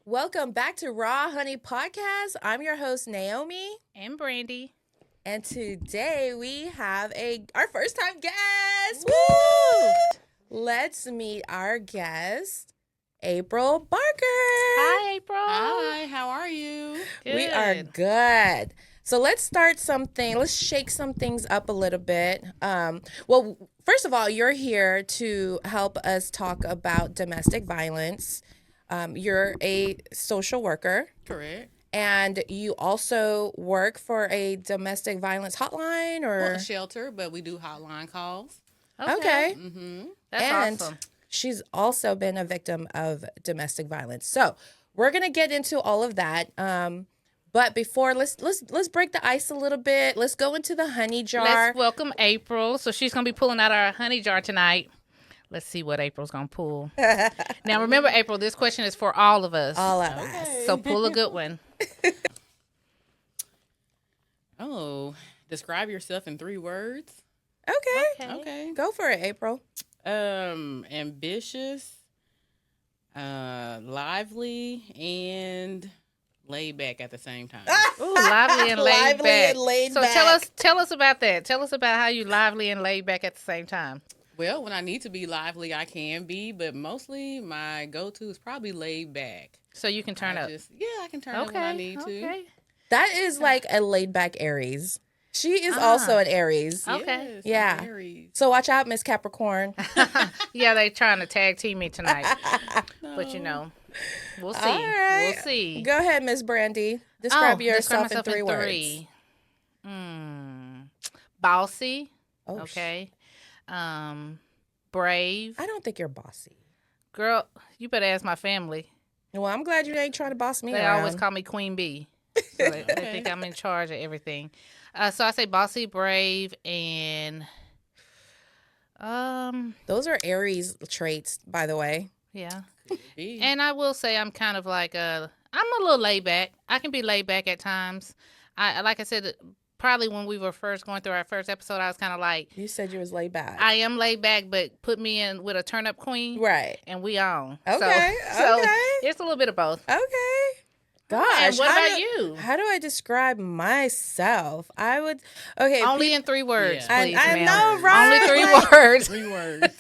Welcome back to Raw Honey Podcast. I'm your host, Naomi. And Brandy. And today we have our first time guest. Woo! Let's meet our guest, April Barker. Hi, April. Hi, how are you? Good. We are good. So let's start something. Let's shake some things up a little bit. Well, first of all, you're here to help us talk about domestic violence. You're a social worker. Correct. And you also work for a domestic violence hotline Well, or a shelter, but we do hotline calls. Okay. Mm-hmm. That's and awesome. she's also been a victim of domestic violence. So we're gonna get into all of that. But before let's break the ice a little bit. Let's go into the honey jar. Let's welcome April. So she's gonna be pulling out our honey jar tonight. Let's see what April's gonna pull. Now remember, April, this question is for all of us. All of us. So pull a good one. Oh, describe yourself in 3 words. Okay. Okay. Go for it, April. Ambitious, lively, and laid back at the same time. Ooh, lively and laid Lively back. and laid so back. tell us about that. Tell us about how you lively and laid back at the same time. Well, when I need to be lively, I can be, but mostly my go-to is probably laid back. So you can turn up. I can turn up when I need to. Okay. That is like a laid back Aries. She is also an Aries. Okay. Yes, Yeah. I'm Aries. So watch out, Miss Capricorn. Yeah, they trying to tag team me tonight. But you know, we'll see. All right. We'll see. Go ahead, Miss Brandy. Describe yourself myself in 3 words. Bossy. Oh, Okay. Brave. I don't think you're bossy. Girl, you better ask my family. Well, I'm glad you ain't trying to boss me They around. always call me Queen Bee. So they think I'm in charge of everything. So I say bossy, brave, and Those are Aries traits, by the way. yeah. Be. And I will say I'm kind of like I'm a little laid back. I can be laid back at times. I like I said, probably when we were first going through our first episode, I was kind of like, You said you was laid back. I am laid back, but put me in with a turn up queen, Right. and we on. Okay, So okay. it's a little bit of both. Okay. Gosh. And what how about do- you? How do I describe myself? I would. Okay. Only in 3 words, Yeah. please, I ma'am. know, right? Only 3 Like- words. 3 words.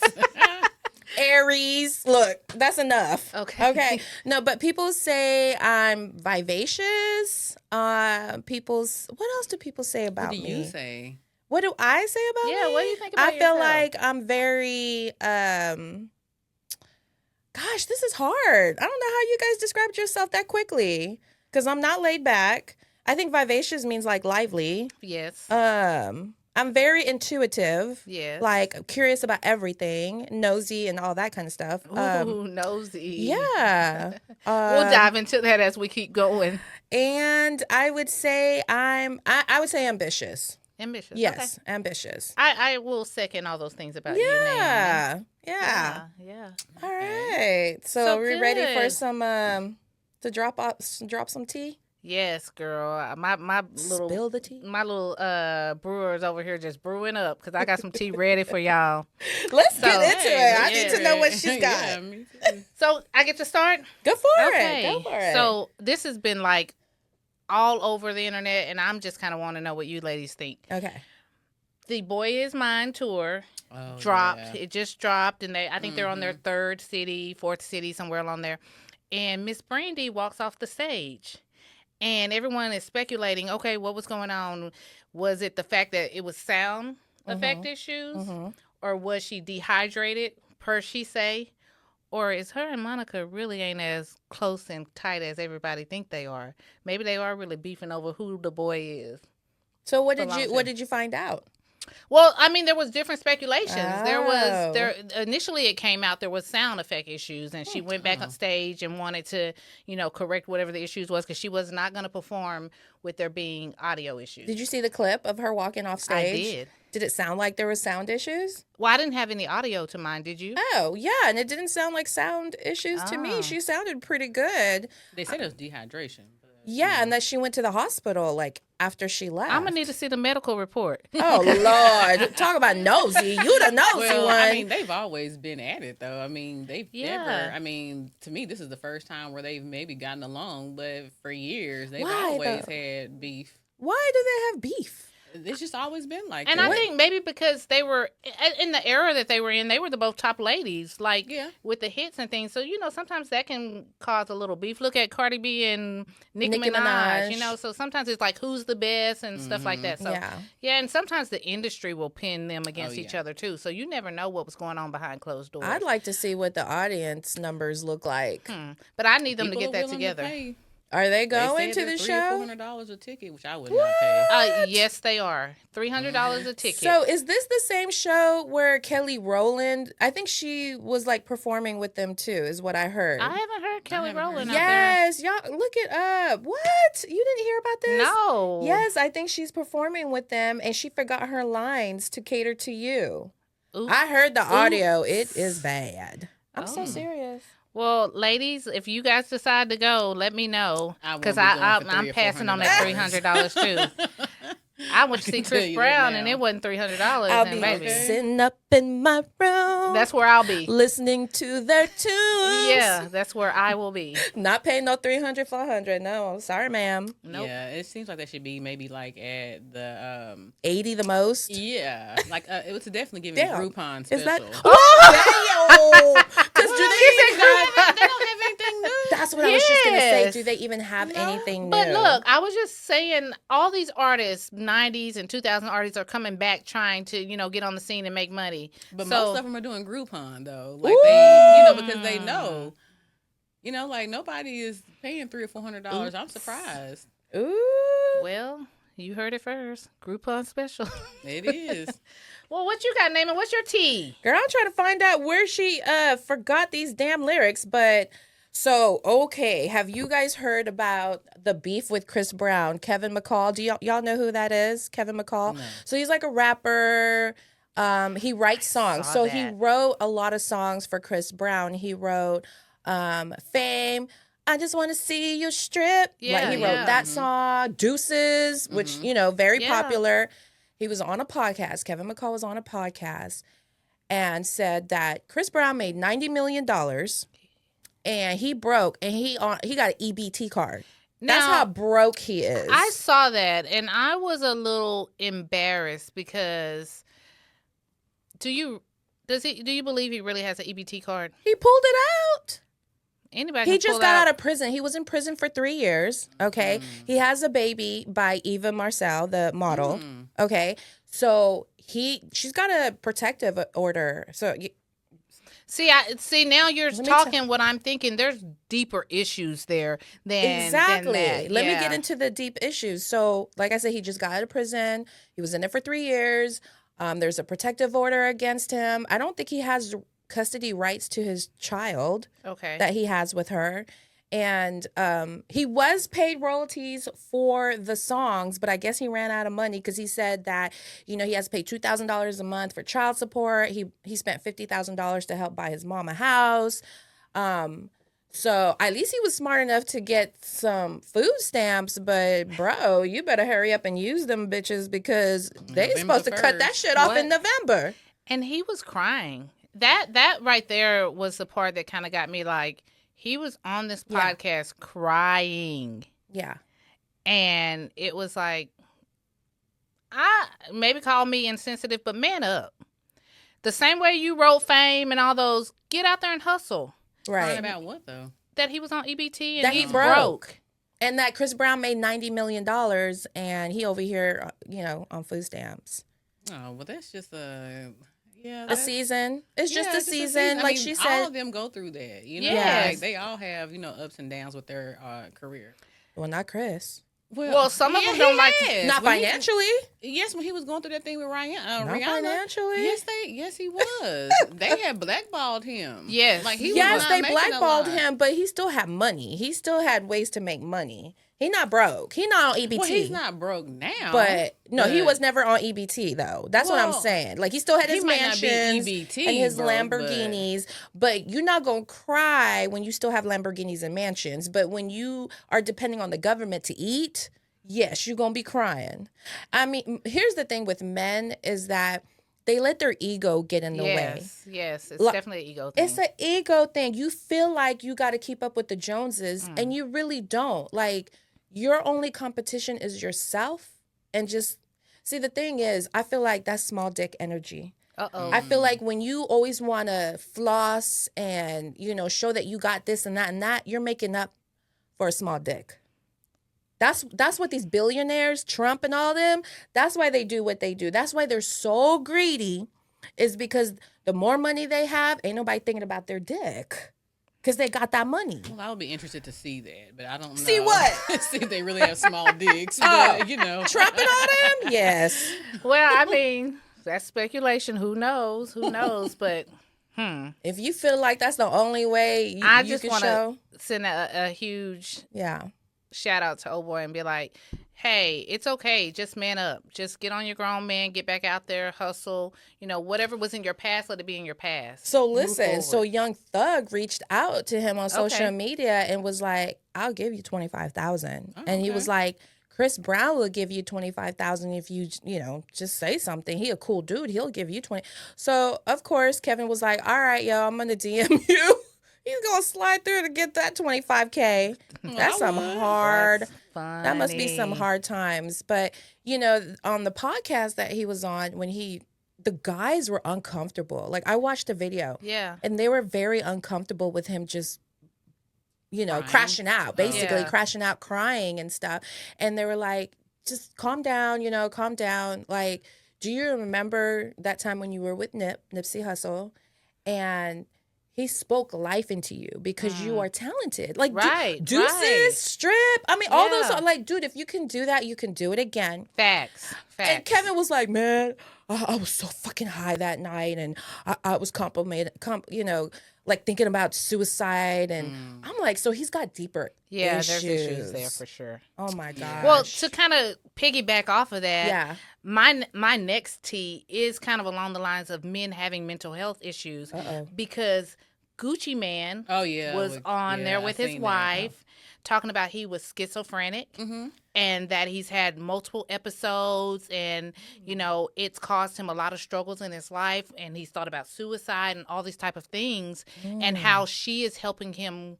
Aries. Look, that's enough. Okay. Okay. No, but people say I'm vivacious. What else do people say about What do me? you say? What do I say about me? Yeah, what do you think about I feel yourself? like I'm very gosh, this is hard. I don't know how you guys described yourself that quickly cuz I'm not laid back. I think vivacious means like lively. Yes. I'm very intuitive. Yes. Like curious about everything, nosy and all that kind of stuff. Ooh, nosy. Yeah. We'll dive into that as we keep going. And I would say I would say ambitious. Ambitious. Yes, ambitious. Okay. I will second all those things about you, Naomi. Yeah. Yeah. All right. So, So we're ready for good. some to drop some tea? Yes, girl. My little Spill the tea. my little brewers over here just brewing up because I got some tea ready for y'all. Let's get So, into it. I need to know what Yeah, she's got. me too. So I get to start. Go for Okay. it. Go for it. So this has been like all over the internet, and I'm just kind of want to know what you ladies think. okay. The Boy Is Mine tour Oh, dropped. yeah. It just dropped, and I think they're on their 3rd city, 4th city, somewhere along there. And Miss Brandy walks off the stage, and everyone is speculating. Okay, what was going on? Was it the fact that it was sound effect issues, or was she dehydrated, per she say? Or is her and Monica really ain't as close and tight as everybody think they are? Maybe they are really beefing over who the boy is. So what Belongs did you find out? Well, I mean, there was different speculations. Oh. Initially it came out there was sound effect issues, and she went back on stage and wanted to, correct whatever the issues was because she was not going to perform with there being audio issues. Did you see the clip of her walking off stage? I did. Did it sound like there was sound issues? Well, I didn't have any audio to mine. Did you? Oh, yeah, and it didn't sound like sound issues to me. Oh. She sounded pretty good. They said it was dehydration. But Yeah, and that she went to the hospital like after she left. I'm gonna need to see the medical report. Oh Lord, talk about nosy. You the nosy Well, one. I mean, they've always been at it, though. I mean, they've Yeah. never. I mean, to me, this is the first time where they've maybe gotten along, but for years they've Why, always though? had beef. Why do they have beef? It's just always been like And that. I think maybe because they were in the era that they were in, they were the both top ladies, like Yeah. with the hits and things. So sometimes that can cause a little beef. Look at Cardi B and Nicki Nicki Minaj. Minaj. So sometimes it's like who's the best and stuff like that. So Yeah. and sometimes the industry will pin them against Oh, each yeah. other too. So you never know what was going on behind closed doors. I'd like to see what the audience numbers look like. But I need them People to are get that willing together. pay. Are they They going said to they're the $300 or show? $400 a ticket, which I would not pay. Yes, they are. $300 a ticket. So is this the same show where Kelly Rowland? I think she was like performing with them too, is what I heard. I haven't heard Kelly haven't heard Rowland it. out there. Yes, y'all look it up. What? You didn't hear about this? No. Yes, I think she's performing with them, and she forgot her lines to cater to you. Oops. I heard the audio. It is bad. I'm so Oh. serious. Well, ladies, if you guys decide to go, let me know I won't because be going for I'm $300 or passing on that $300 too. I went to see can tell Chris you that Brown and now. it wasn't $300. I'll and be baby, sitting up in my room. that's where I'll be. listening to their tunes. Yeah, that's where I will be. Not paying no 300, 400. No, sorry, ma'am. Nope. Yeah, it seems like that should be maybe like at the 80 the most. yeah, like it was definitely giving Damn. Groupon Is special. that? Oh, because do They they don't have anything new. That's what I was just gonna say. Yes. Do they even have anything new? But look, I was just saying, all these artists, 90s and 2000 artists, are coming back trying to, get on the scene and make money. But So- most of them are doing Groupon though, like they, because they know, like nobody is paying $300 or $400. I'm surprised. Ooh. Well, you heard it first. Groupon special. It is. Well, what you got, Naaman? What's your tea? Girl, I'm trying to find out where she forgot these damn lyrics, but so okay. Have you guys heard about the beef with Chris Brown, Kevin McCall? Do y'all know who that is? Kevin McCall? No. So he's like a rapper. He writes songs. saw So he that. wrote a lot of songs for Chris Brown. He wrote Fame. I just want to see you strip. Yeah, Like he wrote yeah. that song, Deuces, which, very Yeah. popular. He was on a podcast. Kevin McCall was on a podcast and said that Chris Brown made $90 million and he broke and he got an EBT card. That's Now, how broke he is. I saw that and I was a little embarrassed because do you believe he really has an EBT card? He pulled it out. Anybody He can just pull got out of prison. He was in prison for 3 years. Okay. Mm. He has a baby by Eva Marcel, the model. Mm. Okay. So she's got a protective order. So See now you're Let me talking what I'm thinking. There's deeper issues there than exactly. that. Let me Yeah. get into the deep issues. So, like I said, he just got out of prison. He was in it for 3 years. There's a protective order against him. I don't think he has custody rights to his child Okay. that he has with her. And he was paid royalties for the songs, but I guess he ran out of money because he said that, he has to pay $2,000 a month for child support. He spent $50,000 to help buy his mom a house. So at least he was smart enough to get some food stamps. But bro, you better hurry up and use them bitches because they November supposed to cut that 1st. shit off in What? November. And he was crying. That right there was the part that kind of got me like, he was on this Yeah. podcast crying. Yeah. And it was like, I maybe call me insensitive, but man up. The same way you wrote Fame and all those, get out there and hustle. Right. Crying about what though? That he was on EBT and That he he's broke. And that Chris Brown made $90 million and he over here, on food stamps. Oh, well, that's just a A season. It's just yeah, a season. I Like mean, she all said. of them go through that. Yes. Like, they all have ups and downs with their career. Well, not Chris. Well, some of them he don't like to- has. Not When he- financially. Yes, when he was going through that thing with Not Rihanna. financially. Yes, he was. They had blackballed him. Yes. like he Yes, was not they making a blackballed lot. him, but he still had money. He still had ways to make money. He not broke. He not on EBT. Well, he's not broke now. But no, he was never on EBT though. That's what I'm saying. Like he still had his mansions and his Lamborghinis, but you're not gonna cry when you still have Lamborghinis and mansions. But when you are depending on the government to eat, yes, you're gonna be crying. I mean, here's the thing with men is that they let their ego get in the way. Yes, it's definitely an ego thing. It's an ego thing. You feel like you got to keep up with the Joneses, and you really don't. Like, your only competition is yourself. And just, see, the thing is, I feel like that's small dick energy. Uh-oh. I feel like when you always want to floss and, you know, show that you got this and that, you're making up for a small dick. That's what these billionaires, Trump and all them, that's why they do what they do. That's why they're so greedy, is because the more money they have, ain't nobody thinking about their dick. Because they got that money. Well, I would be interested to see that, but I don't know. See what? See if they really have small dicks. But, you know. Trump and all them? Yes. Well, I mean, that's speculation. Who knows? Who knows? But, If you feel like that's the only way you just can want show. to send a huge Yeah. shout out to old boy and be like, hey, it's okay. Just man up. Just get on your grown man. Get back out there. Hustle. You know, whatever was in your past, let it be in your past. So listen, so Young Thug reached out to him on social media and was like, I'll give you $25,000. And he was like, Chris Brown will give you $25,000 if you know, just say something. He a cool dude. He'll give you 20. So of course, Kevin was like, all right, yo, I'm going to DM you. He's going to slide through to get that $25K. That's some hard. That must be some hard times. But, you know, on the podcast that he was on, the guys were uncomfortable. Like, I watched the video. Yeah. And they were very uncomfortable with him just, you know, crashing out, basically crashing out, crying and stuff. And they were like, just calm down, you know, calm down. Like, do you remember that time when you were with Nipsey Hussle, and he spoke life into you because you are talented. Like, Deuces, Strip. I mean, all those, like, dude, if you can do that, you can do it again. Facts. And Kevin was like, man, I was so fucking high that night, and I was you know, like thinking about suicide. And I'm like, so he's got deeper issues. There's issues there for sure. Oh, my gosh. Well, to kind of piggyback off of that, my next T is kind of along the lines of men having mental health issues. Because Gucci Man was on there with his wife talking about he was schizophrenic and that he's had multiple episodes and, you know, it's caused him a lot of struggles in his life, and he's thought about suicide and all these type of things, and how she is helping him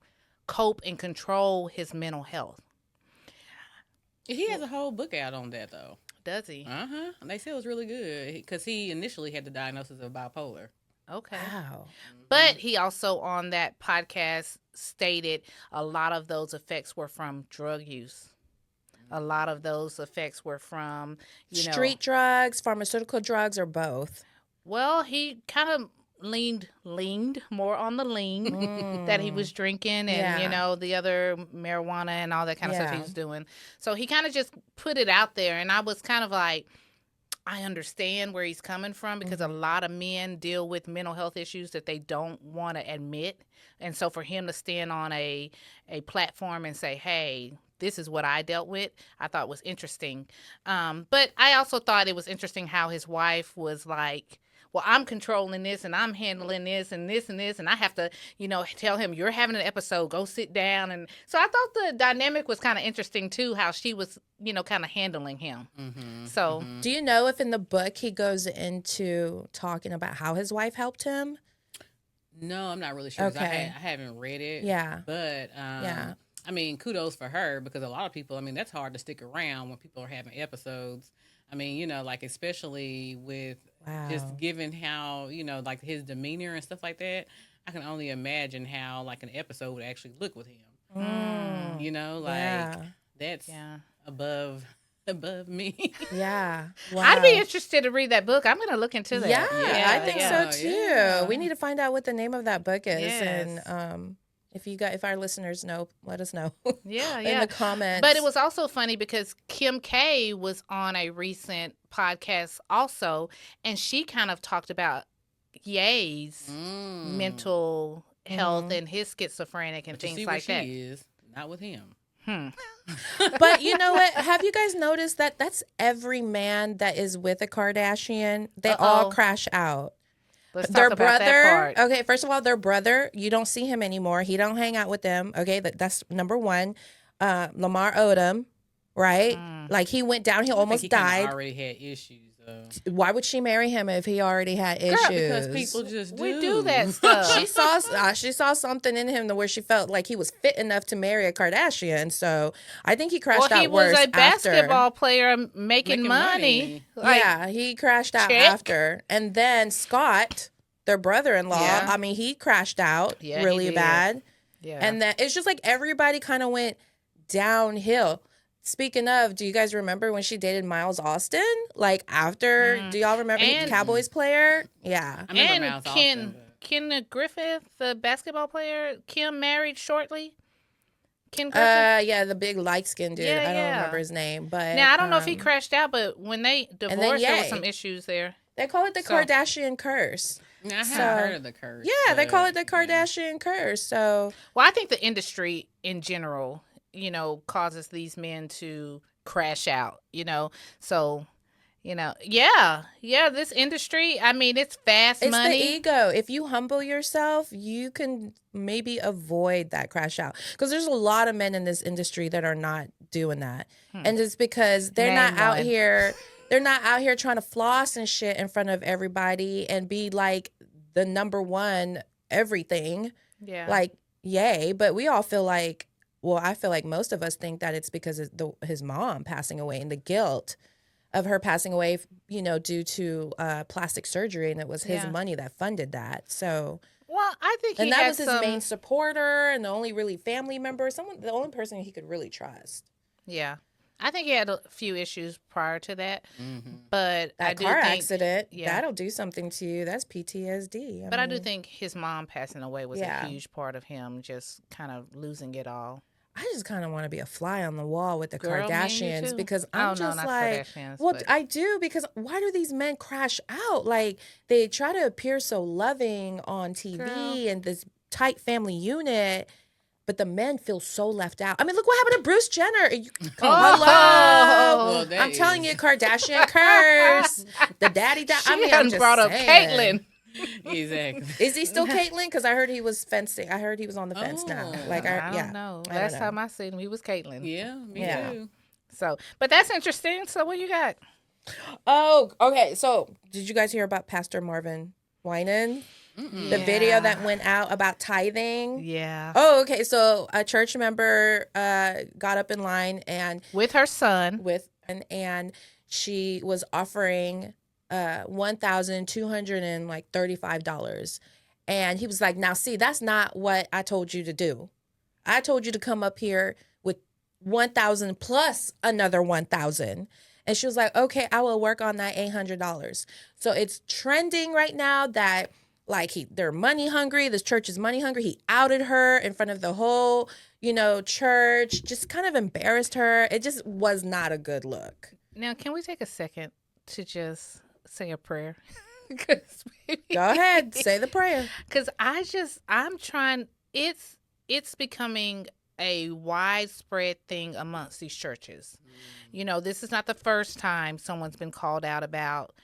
cope and control his mental health. He has a whole book out on that, though. Does he? They say it was really good because he initially had the diagnosis of bipolar. Okay. Wow. But he also on that podcast stated a lot of those effects were from drug use. A lot of those effects were from, street drugs, pharmaceutical drugs, or both. Well, he kind of leaned more on the lean that he was drinking, and you know, the other marijuana and all that kind of stuff he was doing. So he kind of just put it out there, and I was kind of like, I understand where he's coming from, because a lot of men deal with mental health issues that they don't want to admit. And so for him to stand on a platform and say, hey, this is what I dealt with, I thought was interesting. But I also thought it was interesting how his wife was like, well, I'm controlling this and I'm handling this and this and this. And I have to, you know, tell him, you're having an episode, go sit down. And so I thought the dynamic was kind of interesting, too, how she was, you know, kind of handling him. So do you know if in the book he goes into talking about how his wife helped him? No, I'm not really sure. Okay. I haven't read it. Yeah. But, I mean, kudos for her, because a lot of people, I mean, that's hard to stick around when people are having episodes. I mean, you know, like, especially with just given how, you know, like his demeanor and stuff like that, I can only imagine how, like, an episode would actually look with him. You know, like, that's above me. Wow. I'd be interested to read that book. I'm going to look into that. Yeah, I think so, too. Yeah. We need to find out what the name of that book is. Yes. And, if our listeners know, let us know. In the comments. But it was also funny because Kim K was on a recent podcast also, and she kind of talked about Ye's mental health and his schizophrenic and things like that. She is not with him. But you know what? Have you guys noticed that that's every man that is with a Kardashian? They all crash out. Let's Their talk about that brother, part. okay, first of all, their brother, you don't see him anymore. He don't hang out with them. Okay, that's number one. Lamar Odom, right? Like he went down, he I think almost he kinda died. already had issues though. Why would she marry him if he already had Girl, issues? because people just do. We do that stuff. She saw something in him to where she felt like he was fit enough to marry a Kardashian. So I think he crashed Well, he out was worse a basketball player making money. Like, yeah, he crashed out check. after, and then Scott, their brother-in-law, Yeah. I mean, he crashed out Yeah, he really did. bad, Yeah. and then it's just like everybody kind of went downhill. Speaking of, do you guys remember when she dated Miles Austin? Like after, do y'all remember the And- Cowboys player? Yeah. I remember and Miles Ken Austin, but- Ken Griffith, the basketball player, Kim married shortly. Ken Griffith. Yeah, the big light-skinned dude. Yeah, I don't yeah. remember his name, but Now I don't know if he crashed out, but when they then divorced, there Ye. was some issues there. they call it the So- Kardashian curse. I haven't So- heard of the curse. Yeah, they call it the but, yeah. Kardashian curse. So Well, I think the industry in general, causes these men to crash out. So. This industry, I mean, it's fast it's money. the ego. If you humble yourself, you can maybe avoid that crash out. Because there's a lot of men in this industry that are not doing that, and it's because they're Name not out one. here. They're not out here trying to floss and shit in front of everybody and be like the number one everything. Yeah. Like, yay. But we all feel like, well, I feel like most of us think that it's because of his mom passing away and the guilt of her passing away, due to plastic surgery, and it was his Yeah. money that funded that. So, Well, I think and he that had was his some, main supporter and the only really family member, the only person he could really trust. Yeah, I think he had a few issues prior to that, Mhm. but That I do car think, accident, yeah. that'll do something to you. That's PTSD. But I do think his mom passing away was Yeah. a huge part of him just kind of losing it all. I just kind of want to be a fly on the wall with the Girl, me and you Kardashians too. because Oh, I'm no, just not like, Kardashians, well, but- I do, because why do these men crash out? Like they try to appear so loving on TV Girl. and this tight family unit, but the men feel so left out. I mean, look what happened to Bruce Jenner. Hello, Well, that I'm telling is- you, Kardashian curse. The daddy died. She I mean, I'm hadn't just brought up saying. Caitlyn. Exactly. Is he still Caitlyn? Because I heard he was fencing. I heard he was on the fence now. Oh. Like, I yeah. don't know. I don't Last know. time I seen him, he was Caitlyn. Yeah, me Yeah. too. So, but that's interesting. So, what you got? Oh, okay. So, did you guys hear about Pastor Marvin Winan? The video that went out about tithing? Yeah. Oh, okay. So, a church member got up in line and With her son. and she was offering $1,235, and he was like, "Now, see, that's not what I told you to do. I told you to come up here with 1,000 plus another 1,000." And she was like, "Okay, I will work on that $800." So it's trending right now that like they're money hungry. This church is money hungry. He outed her in front of the whole, church. Just kind of embarrassed her. It just was not a good look. Now, can we take a second to just say a prayer? Go ahead, say the prayer. Because I'm trying. It's becoming a widespread thing amongst these churches. This is not the first time someone's been called out about,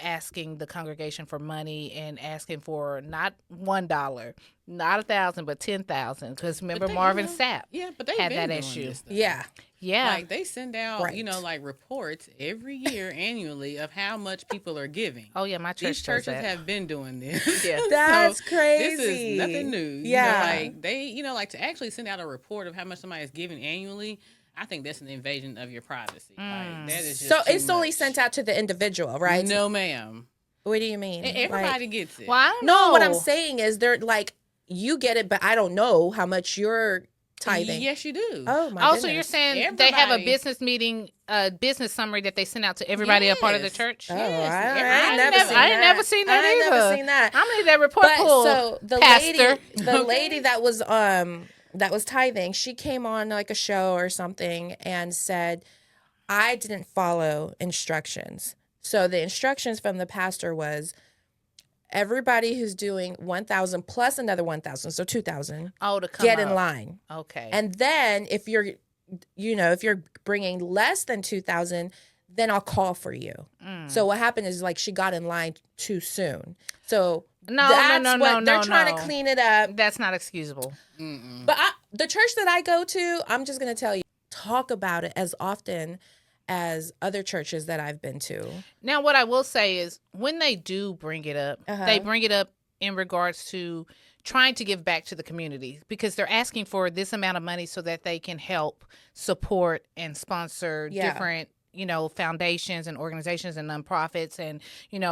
asking the congregation for money and asking for not $1, not 1,000, but 10,000. Because remember Marvin Sapp Yeah, but they had been that doing issue. this, though. Yeah. Yeah. Like they send out, Right. like reports every year annually of how much people are giving. Oh yeah, my church These does churches that. have been doing this. Yeah. That's This crazy. is nothing new. Yeah. Like they, like to actually send out a report of how much somebody is giving annually. I think that's an invasion of your privacy. Like that is just So too it's only much. sent out to the individual, right? No, ma'am. What do you mean? Everybody Like, gets it. Well, I don't no, know. what I'm saying is they're like, you get it, but I don't know how much you're tithing. Yes, you do. Oh my Also, goodness. you're saying they have a Everybody- business meeting, business summary that they send out to everybody a part of the Yes. church. Oh, Yes, I everybody- ain't never never- seen I that. ain't never seen that I ain't either. never seen that. I'm gonna need that report But pulled. so the Pastor. lady that was tithing, she came on like a show or something and said, I didn't follow instructions. So the instructions from the pastor was everybody who's doing 1,000 plus another 1,000, so 2,000, Oh, to come get in up. line. Okay. And then if you're if you're bringing less than 2,000, then I'll call for you. So what happened is like she got in line too soon. So they're trying to clean it up. That's not excusable. But the church that I go to, I'm just going to tell you, talk about it as often as other churches that I've been to. Now, what I will say is when they do bring it up, they bring it up in regards to trying to give back to the community because they're asking for this amount of money so that they can help support and sponsor different foundations and organizations and nonprofits. And,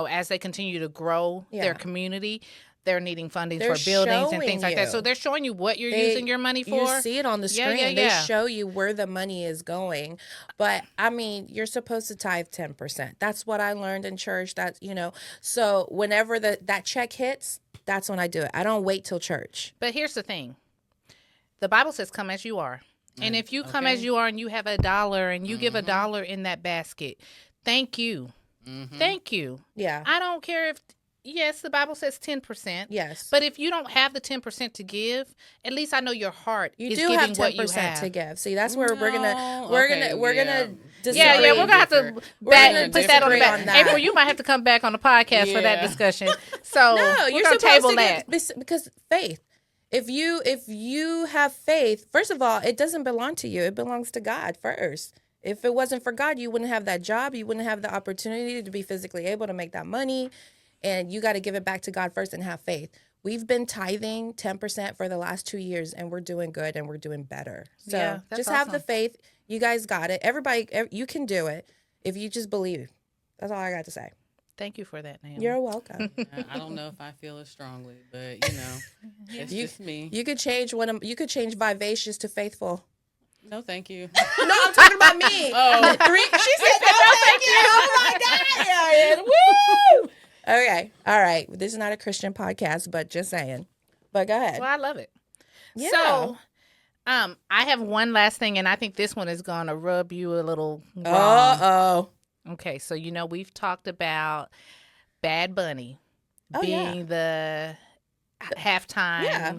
as they continue to grow their community, they're needing funding for buildings and things like that. So they're showing you what you're using your money for. You see it on the screen. They show you where the money is going. But, I mean, you're supposed to tithe 10%. That's what I learned in church. That's, so whenever that check hits, that's when I do it. I don't wait till church. But here's the thing. The Bible says come as you are. And if you come as you are and you have $1 and you give $1 in that basket, thank you. Thank you. Yeah. I don't care if... Yes, the Bible says 10%. Yes. But if you don't have the 10% to give, at least I know your heart is giving have 10% what you have to give. See, that's where we're gonna disagree. Yeah, we're gonna have to put that on the back. That. April, you might have to come back on the podcast for that discussion. So no, you're gonna table that because faith. If you have faith, first of all, it doesn't belong to you. It belongs to God first. If it wasn't for God, you wouldn't have that job. You wouldn't have the opportunity to be physically able to make that money. And you got to give it back to God first and have faith. We've been tithing 10% for the last 2 years, and we're doing good and we're doing better. So just have the faith. You guys got it. Everybody, you can do it if you just believe. That's all I got to say. Thank you for that, Naomi. You're welcome. I don't know if I feel as strongly, but it's just me. You could change vivacious to faithful. No, thank you. No, I'm talking about me. She said no, thank you. Oh my God, yeah. Woo! Okay. All right. This is not a Christian podcast, but just saying. But go ahead. Well, I love it. Yeah. So, I have one last thing, and I think this one is going to rub you a little wrong. Uh-oh. Okay. So, we've talked about Bad Bunny being the halftime. Yeah.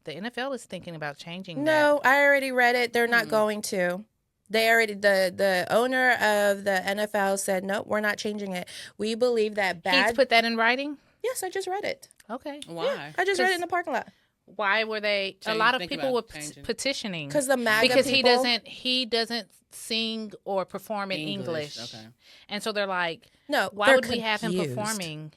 The NFL is thinking about changing that. No, I already read it. They're not going to. They already the owner of the NFL said, nope, we're not changing it. We believe that He's put that in writing? Yes, I just read it. Okay. Why? Yeah, I just read it in the parking lot. Why were they? A lot of people were petitioning because the MAGA people, he doesn't sing or perform in English. Okay. And so they're like, no, why would we have him performing?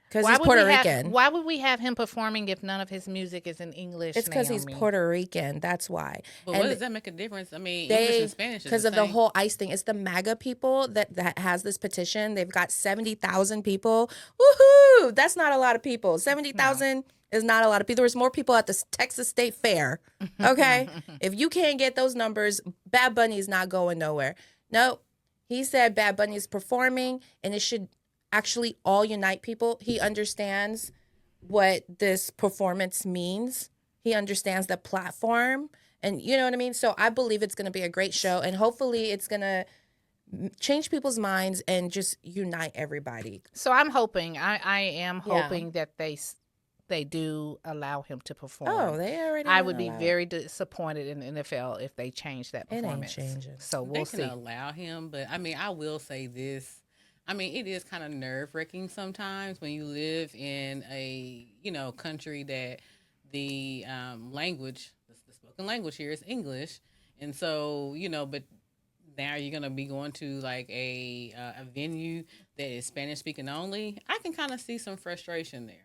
Because he's Puerto Rican. Why would we have him performing if none of his music is in English? It's because he's Puerto Rican. That's why. But what does that make a difference? I mean, English and Spanish is because of the whole ICE thing. It's the MAGA people that has this petition. They've got 70,000 people. Woohoo! That's not a lot of people. 70,000 is not a lot of people. There was more people at the Texas State Fair. Okay? If you can't get those numbers, Bad Bunny is not going nowhere. No, he said Bad Bunny is performing, and it should actually all unite people. He understands what this performance means. He understands the platform, and you know what I mean? So I believe it's going to be a great show, and hopefully it's going to change people's minds and just unite everybody. So I'm hoping, I am hoping that they do allow him to perform. Oh, they already I would be very disappointed in the NFL if they change that performance. It ain't changing. So we'll see. They can allow him, but I mean, I will say this. I mean, it is kind of nerve-wracking sometimes when you live in a, country that the language, the spoken language here is English. And so, but now you're going to be going to like a venue that is Spanish-speaking only. I can kind of see some frustration there.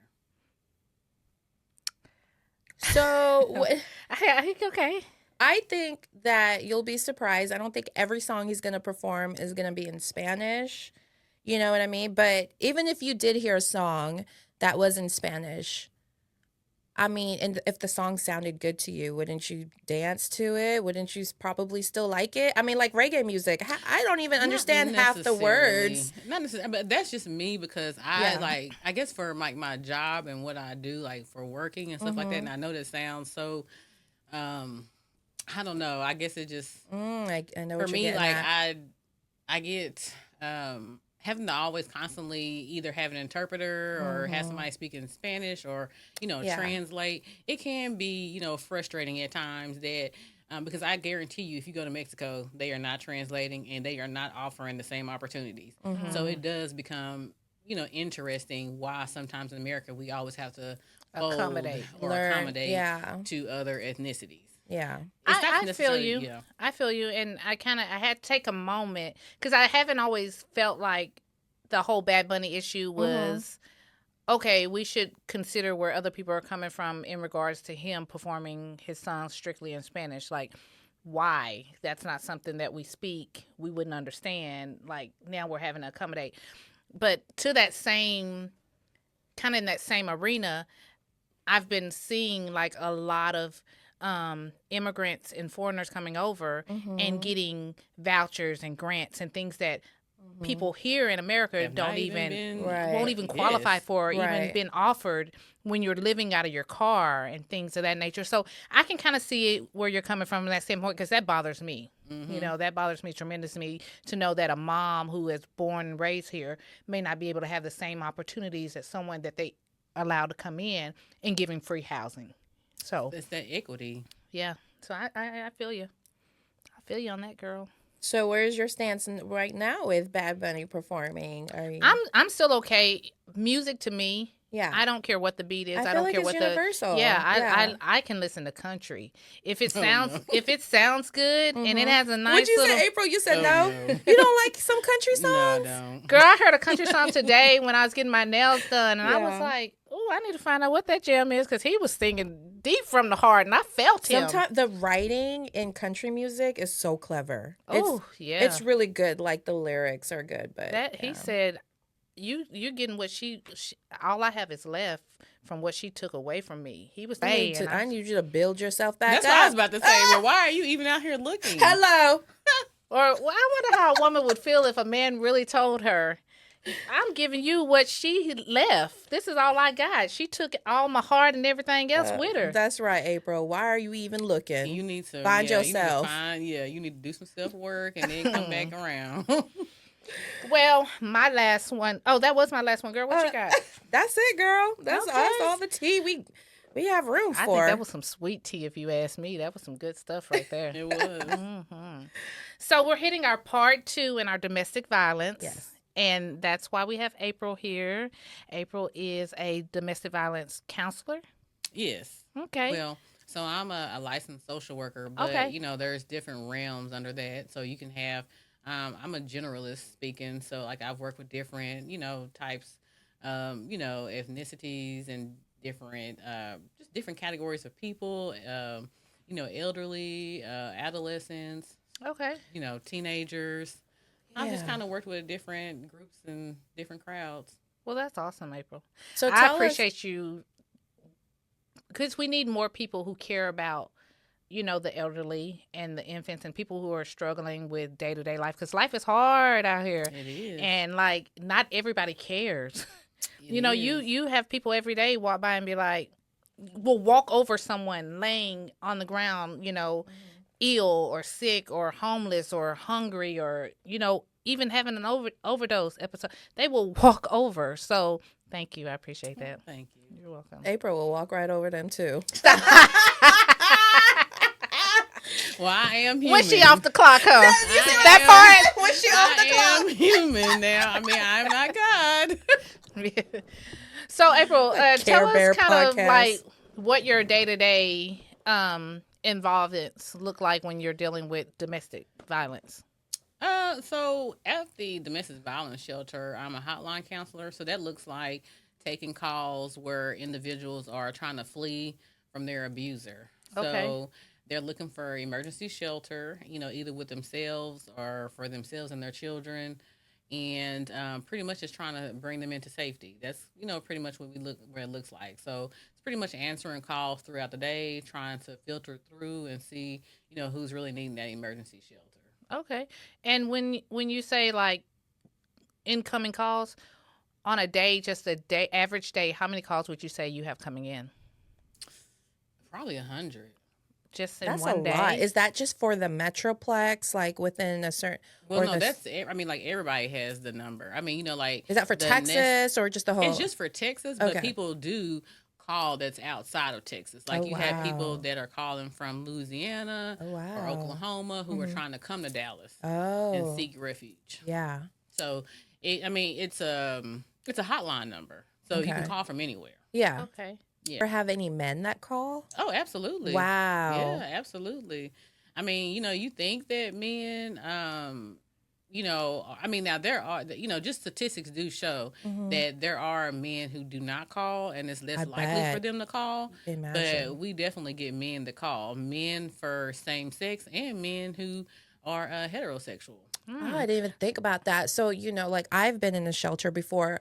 So, okay. I think that you'll be surprised. I don't think every song he's going to perform is going to be in Spanish. You know what I mean? But even if you did hear a song that was in Spanish, I mean, and if the song sounded good to you, wouldn't you dance to it? Wouldn't you probably still like it? I mean, like reggae music, I don't even understand half the words. Not necessarily, but that's just me because I guess for my job and what I do, like for working and stuff like that, and I know that sounds so, I don't know. I guess it just, I know for what me, you're like at. I get, having to always constantly either have an interpreter or have somebody speak in Spanish or, translate. It can be, frustrating at times that Because I guarantee you, if you go to Mexico, they are not translating and they are not offering the same opportunities. So it does become, interesting why sometimes in America we always have to fold Accommodate. or Learn. accommodate Yeah. to other ethnicities. Yeah. It's not I feel necessarily, you. yeah. I feel you, and I had to take a moment because I haven't always felt like the whole Bad Bunny issue was okay. We should consider where other people are coming from in regards to him performing his songs strictly in Spanish. Like, why? That's not something that we speak. We wouldn't understand. Like now we're having to accommodate. But to that same kind of in that same arena, I've been seeing like a lot of immigrants and foreigners coming over and getting vouchers and grants and things that people here in America Have don't not even been, won't even qualify yes. for or even Right. been offered when you're living out of your car and things of that nature. So I can kind of see it where you're coming from in that standpoint because that bothers me. You know, that bothers me tremendously to know that a mom who is born and raised here may not be able to have the same opportunities as someone that they allowed to come in and giving free housing. So It's that equity. yeah, so I feel you. I feel you on that, girl. So where's your stance right now with Bad Bunny performing? Are you? I'm still okay. Music to me, Yeah. I don't care what the beat is. I I feel don't like care it's what universal. the yeah. Yeah. I can listen to country if it Oh, sounds no. if it sounds good and it has a nice Would you little. say, April? You said Oh, no? no. You don't like some country No, I songs? don't. Girl, I heard a country song today when I was getting my nails done, and I was Yeah. like, "Oh, I need to find out what that jam is," because he was singing deep from the heart, and I felt him. Sometimes the writing in country music is so clever. Oh, yeah. It's really good. Like the lyrics are good, but That yeah. he said, you're getting what she. All I have is left from what she took away from me. He was saying, I need you to build yourself back That's up. what I was about to say. Well, why are you even out here looking? Hello. or well, I wonder how a woman would feel if a man really told her, "I'm giving you what she left. This is all I got. She took all my heart and everything else with her." That's right, April. Why are you even looking? You need to Find yeah, yourself. You need to do some self work and then come back around. Well, my last one. Oh, that was my last one, girl. What you got? That's it, girl. That's Okay. all the tea we have room I for. think that was some sweet tea, if you ask me. That was some good stuff right there. It was. So we're hitting our part 2 in our domestic violence. Yes. And that's why we have April here. April is a domestic violence counselor. Yes. Okay. Well, so I'm a licensed social worker, but Okay. There's different realms under that. So you can have I'm a generalist speaking, so like I've worked with different, types ethnicities and different just different categories of people, elderly, adolescents, Okay. teenagers. I've just Yeah. kind of worked with different groups and different crowds. Well, that's awesome, April. So I tell appreciate you because we need more people who care about, the elderly and the infants and people who are struggling with day-to-day life because life is hard out here. It is. And like not everybody cares. It You have people every day walk by and be like, will walk over someone laying on the ground, ill or sick or homeless or hungry or even having an overdose episode. They will walk over. So thank you. I appreciate that. Thank you. You're welcome. April will walk right over them too. Well, I am human. When she off the clock, huh? that part? When she I am human now. I mean, I'm not God. So April, tell Bear us kind of podcast. like what your day-to-day involvements look like when you're dealing with domestic violence. So at the domestic violence shelter, I'm a hotline counselor. So that looks like taking calls where individuals are trying to flee from their abuser. Okay. So they're looking for emergency shelter, either with themselves or for themselves and their children. And pretty much just trying to bring them into safety. That's, pretty much what where it looks like. So it's pretty much answering calls throughout the day, trying to filter through and see, who's really needing that emergency shelter. Okay. And when you say like incoming calls on a day, just a day, average day, how many calls would you say you have coming in? Probably 100. Just in That's one a day? lot. Is that just for the Metroplex, like within a certain? Well, or no, the- like everybody has the number. I mean, like. Is that for the Texas or just the whole? It's just for Texas, but Okay. people do call that's outside of Texas. Like you have people that are calling from Louisiana or Oklahoma who are trying to come to Dallas and seek refuge. Yeah. So, it's a hotline number, so you can call from anywhere. Yeah. Okay. Yeah. Or have any men that call? Oh, absolutely. Wow. Yeah, absolutely. I mean, you think that men, now there are, just statistics do show that there are men who do not call and it's less likely for them to call. But we definitely get men that call, men for same sex and men who are heterosexual. Oh, I didn't even think about that. So, like I've been in a shelter before.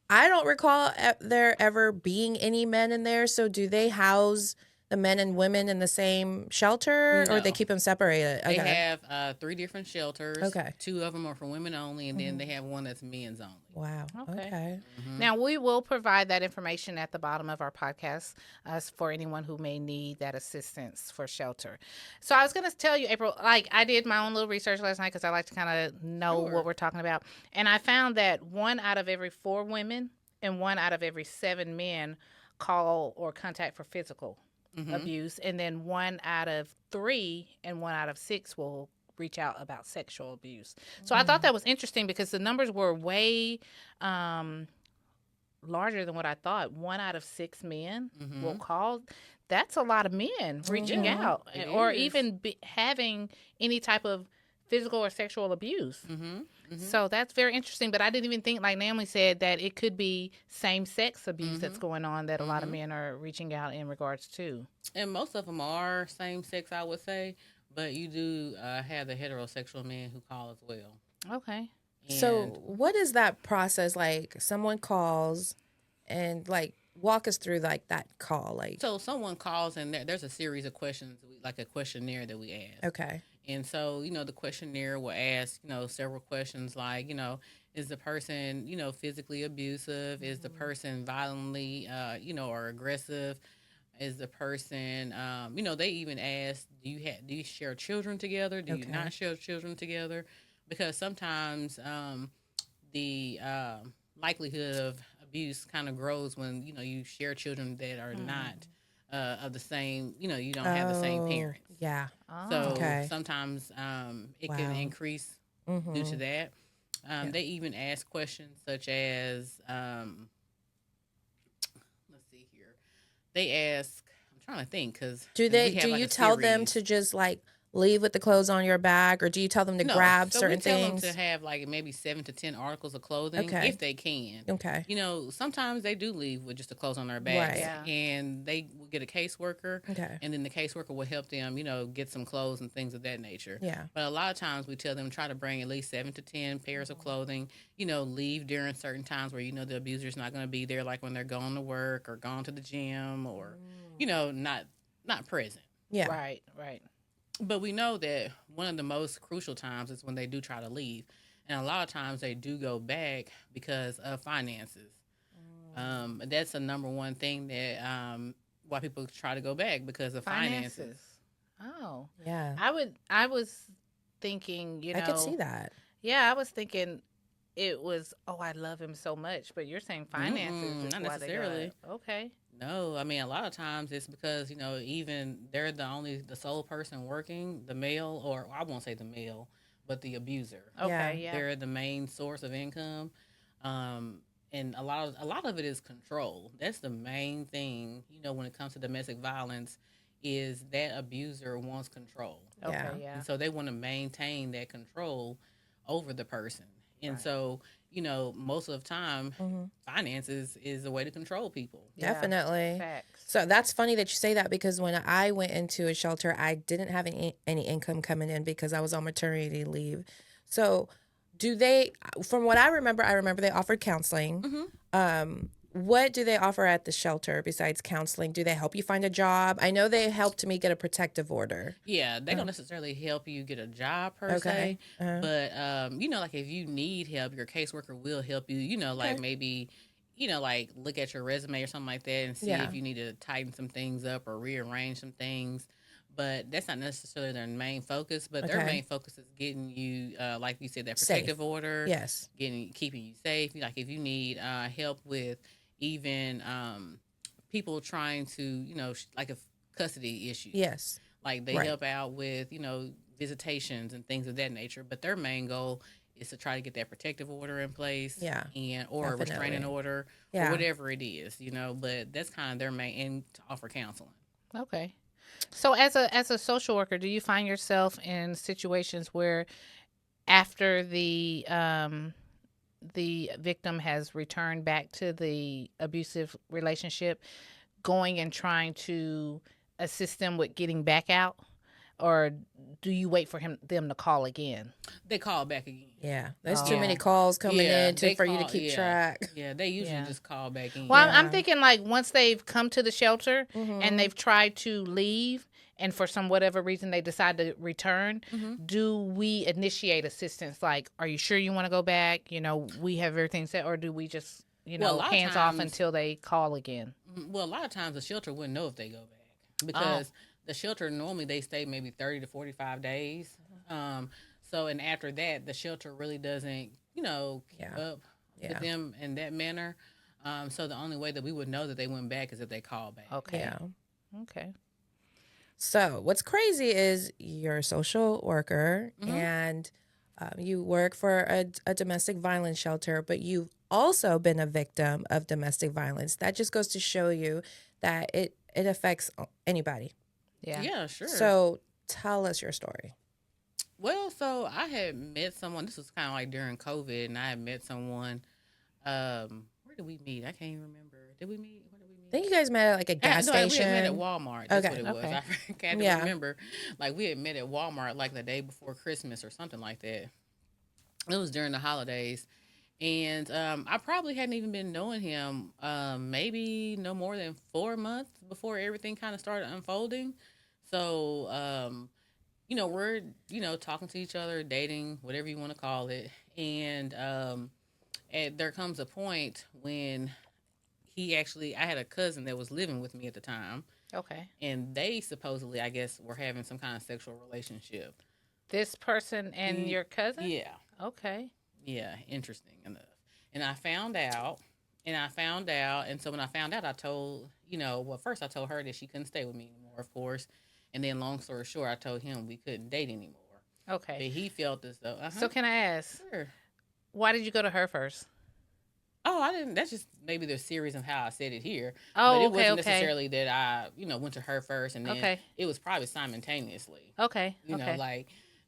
I don't recall there ever being any men in there. So, do they house the men and women in the same shelter, or they keep them separated? They have 3 different shelters. Okay. 2 of them are for women only, and then they have one that's men's only. Wow. Okay. Now, we will provide that information at the bottom of our podcast for anyone who may need that assistance for shelter. So I was going to tell you, April, like I did my own little research last night because I like to kind of know what we're talking about. And I found that 1 out of every 4 women and 1 out of every 7 men call or contact for physical abuse. And then 1 out of 3 and 1 out of 6 will reach out about sexual abuse. So I thought that was interesting because the numbers were way larger than what I thought. 1 out of 6 men will call. That's a lot of men reaching out or even having any type of physical or sexual abuse. So that's very interesting. But I didn't even think, like Naomi said, that it could be same-sex abuse that's going on that a lot of men are reaching out in regards to. And most of them are same-sex, I would say. But you do have the heterosexual men who call as well. Okay. And So, what is that process like? Someone calls and walk us through that call. So someone calls and there's a series of questions, like a questionnaire that we ask. Okay. And so, the questionnaire will ask, several questions like, is the person, physically abusive? Is the person violently, or aggressive? Is the person, they even ask, do you share children together? Do you not share children together? Because sometimes the likelihood of abuse kind of grows when, you share children that are not of the same, you don't have the same parents. Yeah. So sometimes it can increase due to that. They even ask questions such as, let's see here. They ask, I'm trying to think, because do you tell them to just leave with the clothes on your back, or do you tell them to grab certain things? We tell them to have maybe 7 to 10 articles of clothing if they can. Okay. Sometimes they do leave with just the clothes on their backs, and they will get a caseworker. Okay. And then the caseworker will help them, get some clothes and things of that nature. Yeah. But a lot of times we tell them try to bring at least 7 to 10 pairs of clothing. Leave during certain times where the abuser's not going to be there, like when they're going to work or going to the gym or not present. Yeah. Right. But we know that one of the most crucial times is when they do try to leave. And a lot of times they do go back because of finances. That's a number one thing that why people try to go back, because of finances. Oh. Yeah. I was thinking, I could see that. Yeah, I was thinking it was, I love him so much. But you're saying finances is not why necessarily. They got, okay. No, I mean, a lot of times it's because, even they're the sole person working, the male, or I won't say the male, but the abuser. Okay, yeah. They're the main source of income. And a lot of it is control. That's the main thing, when it comes to domestic violence, is that abuser wants control. Okay, yeah. And so they want to maintain that control over the person. And so, most of the time, finances is a way to control people. Definitely. Facts. So that's funny that you say that, because when I went into a shelter, I didn't have any income coming in because I was on maternity leave. So do they, from what I remember they offered counseling. What do they offer at the shelter besides counseling? Do they help you find a job? I know they helped me get a protective order. Yeah, they don't necessarily help you get a job per se. But, if you need help, your caseworker will help you, maybe, look at your resume or something like that and see if you need to tighten some things up or rearrange some things. But that's not necessarily their main focus. But their main focus is getting you, like you said, that protective order. Yes. Keeping you safe. Like if you need help with even people trying to, like a custody issue. Yes. Like they Right. help out with, visitations and things of that nature. But their main goal is to try to get that protective order in place, Yeah, or a definitely. restraining order, or Yeah. whatever it is, But that's kind of their main, and to offer counseling. Okay. So as a social worker, do you find yourself in situations where after the victim has returned back to the abusive relationship, going and trying to assist them with getting back out, or do you wait for them to call again? They call back again. Yeah, there's Oh. too many calls coming Yeah, in they for you to call- keep yeah. track. Yeah, they usually Yeah. just call back in. Well, Yeah. I'm thinking like once they've come to the shelter Mhm. and they've tried to leave, and for some whatever reason they decide to return, do we initiate assistance? Like, are you sure you want to go back? We have everything set, or do we just Well, a lot of hands off times- until they call again? Well, a lot of times the shelter wouldn't know if they go back because the shelter normally they stay maybe 30 to 45 days. So, and after that, the shelter really doesn't, keep up Yeah. with them in that manner. So the only way that we would know that they went back is if they call back. Okay. Yeah. Okay. So what's crazy is you're a social worker and you work for a domestic violence shelter, but you've also been a victim of domestic violence. That just goes to show you that it affects anybody. Yeah. Yeah, sure. So tell us your story. Well, so I had met someone. This was kind of like during COVID, and I had met someone. Where did we meet? I can't even remember. Did we meet? Where did we meet? I think you guys met at like a gas No, station. we had met at Walmart. That's Okay. what it was. Okay. I can't Yeah. remember. Like we had met at Walmart like the day before Christmas or something like that. It was during the holidays. And I probably hadn't even been knowing him maybe no more than 4 months before everything kind of started unfolding. So, we're, talking to each other, dating, whatever you want to call it. And there comes a point when I had a cousin that was living with me at the time. Okay. And they supposedly, I guess, were having some kind of sexual relationship. This person and your cousin? Yeah. Okay. Yeah, interesting enough. And I found out. And so when I found out, I told, first I told her that she couldn't stay with me anymore, of course. And then long story short, I told him we couldn't date anymore. Okay. But he felt as though. So can I ask, Sure. why did you go to her first? Oh, I didn't. That's just maybe the series of how I said it here. Oh, but it okay, wasn't okay. necessarily that I, went to her first and then Okay. it was probably simultaneously. Okay. You okay. know, like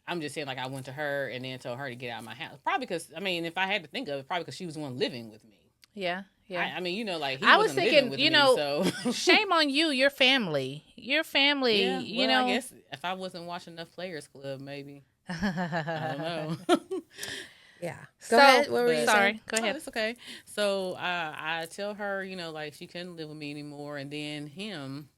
I'm just saying, like I went to her and then told her to get out of my house. Probably because if I had to think of it, probably because she was the one living with me. Yeah. Yeah. Like he I was wasn't thinking, living with me, so shame on you, your family. Your family, Yeah, I guess if I wasn't watching enough Players Club, maybe. I don't know. Yeah. So, Go ahead. What were you sorry. saying? Go ahead. It's okay. So I tell her, like she couldn't live with me anymore, and then him,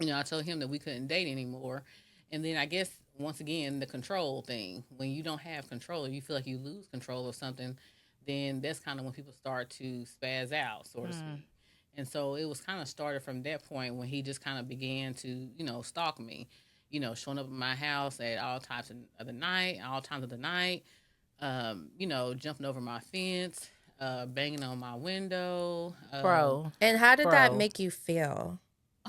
I told him that we couldn't date anymore, and then I guess once again the control thing. When you don't have control, or you feel like you lose control of something, then that's kind of when people start to spaz out, so to speak. And so it was kind of started from that point when he just kind of began to, stalk me, showing up at my house at all times of the night, jumping over my fence, banging on my window. Bro. And how did that Bro. make you feel?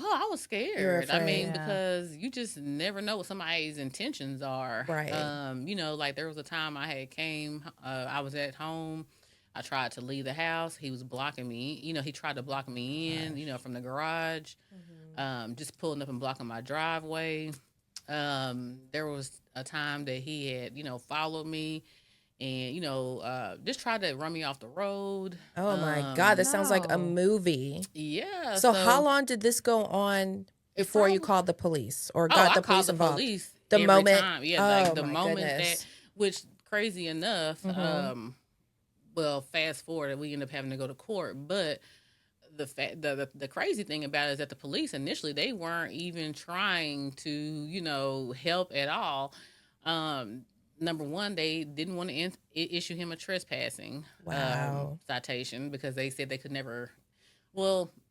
Oh, I was scared. You were afraid. Yeah. Because you just never know what somebody's intentions are. Right. Like there was a time I was at home. I tried to leave the house. He was blocking me. He tried to block me in, from the garage. Just pulling up and blocking my driveway. There was a time that he had, followed me and, just tried to run me off the road. Oh my God, that sounds like a no. movie. Yeah. So how long did this go on before you probably- called the police or Oh, got I the called police the involved? police The every moment- time. Yeah, oh the my moment goodness. which crazy enough, Mhm. well, fast forward, we end up having to go to court. But the crazy thing about it is that the police initially they weren't even trying to help at all. Number one, they didn't want to issue him a trespassing Wow. citation because they said they could never.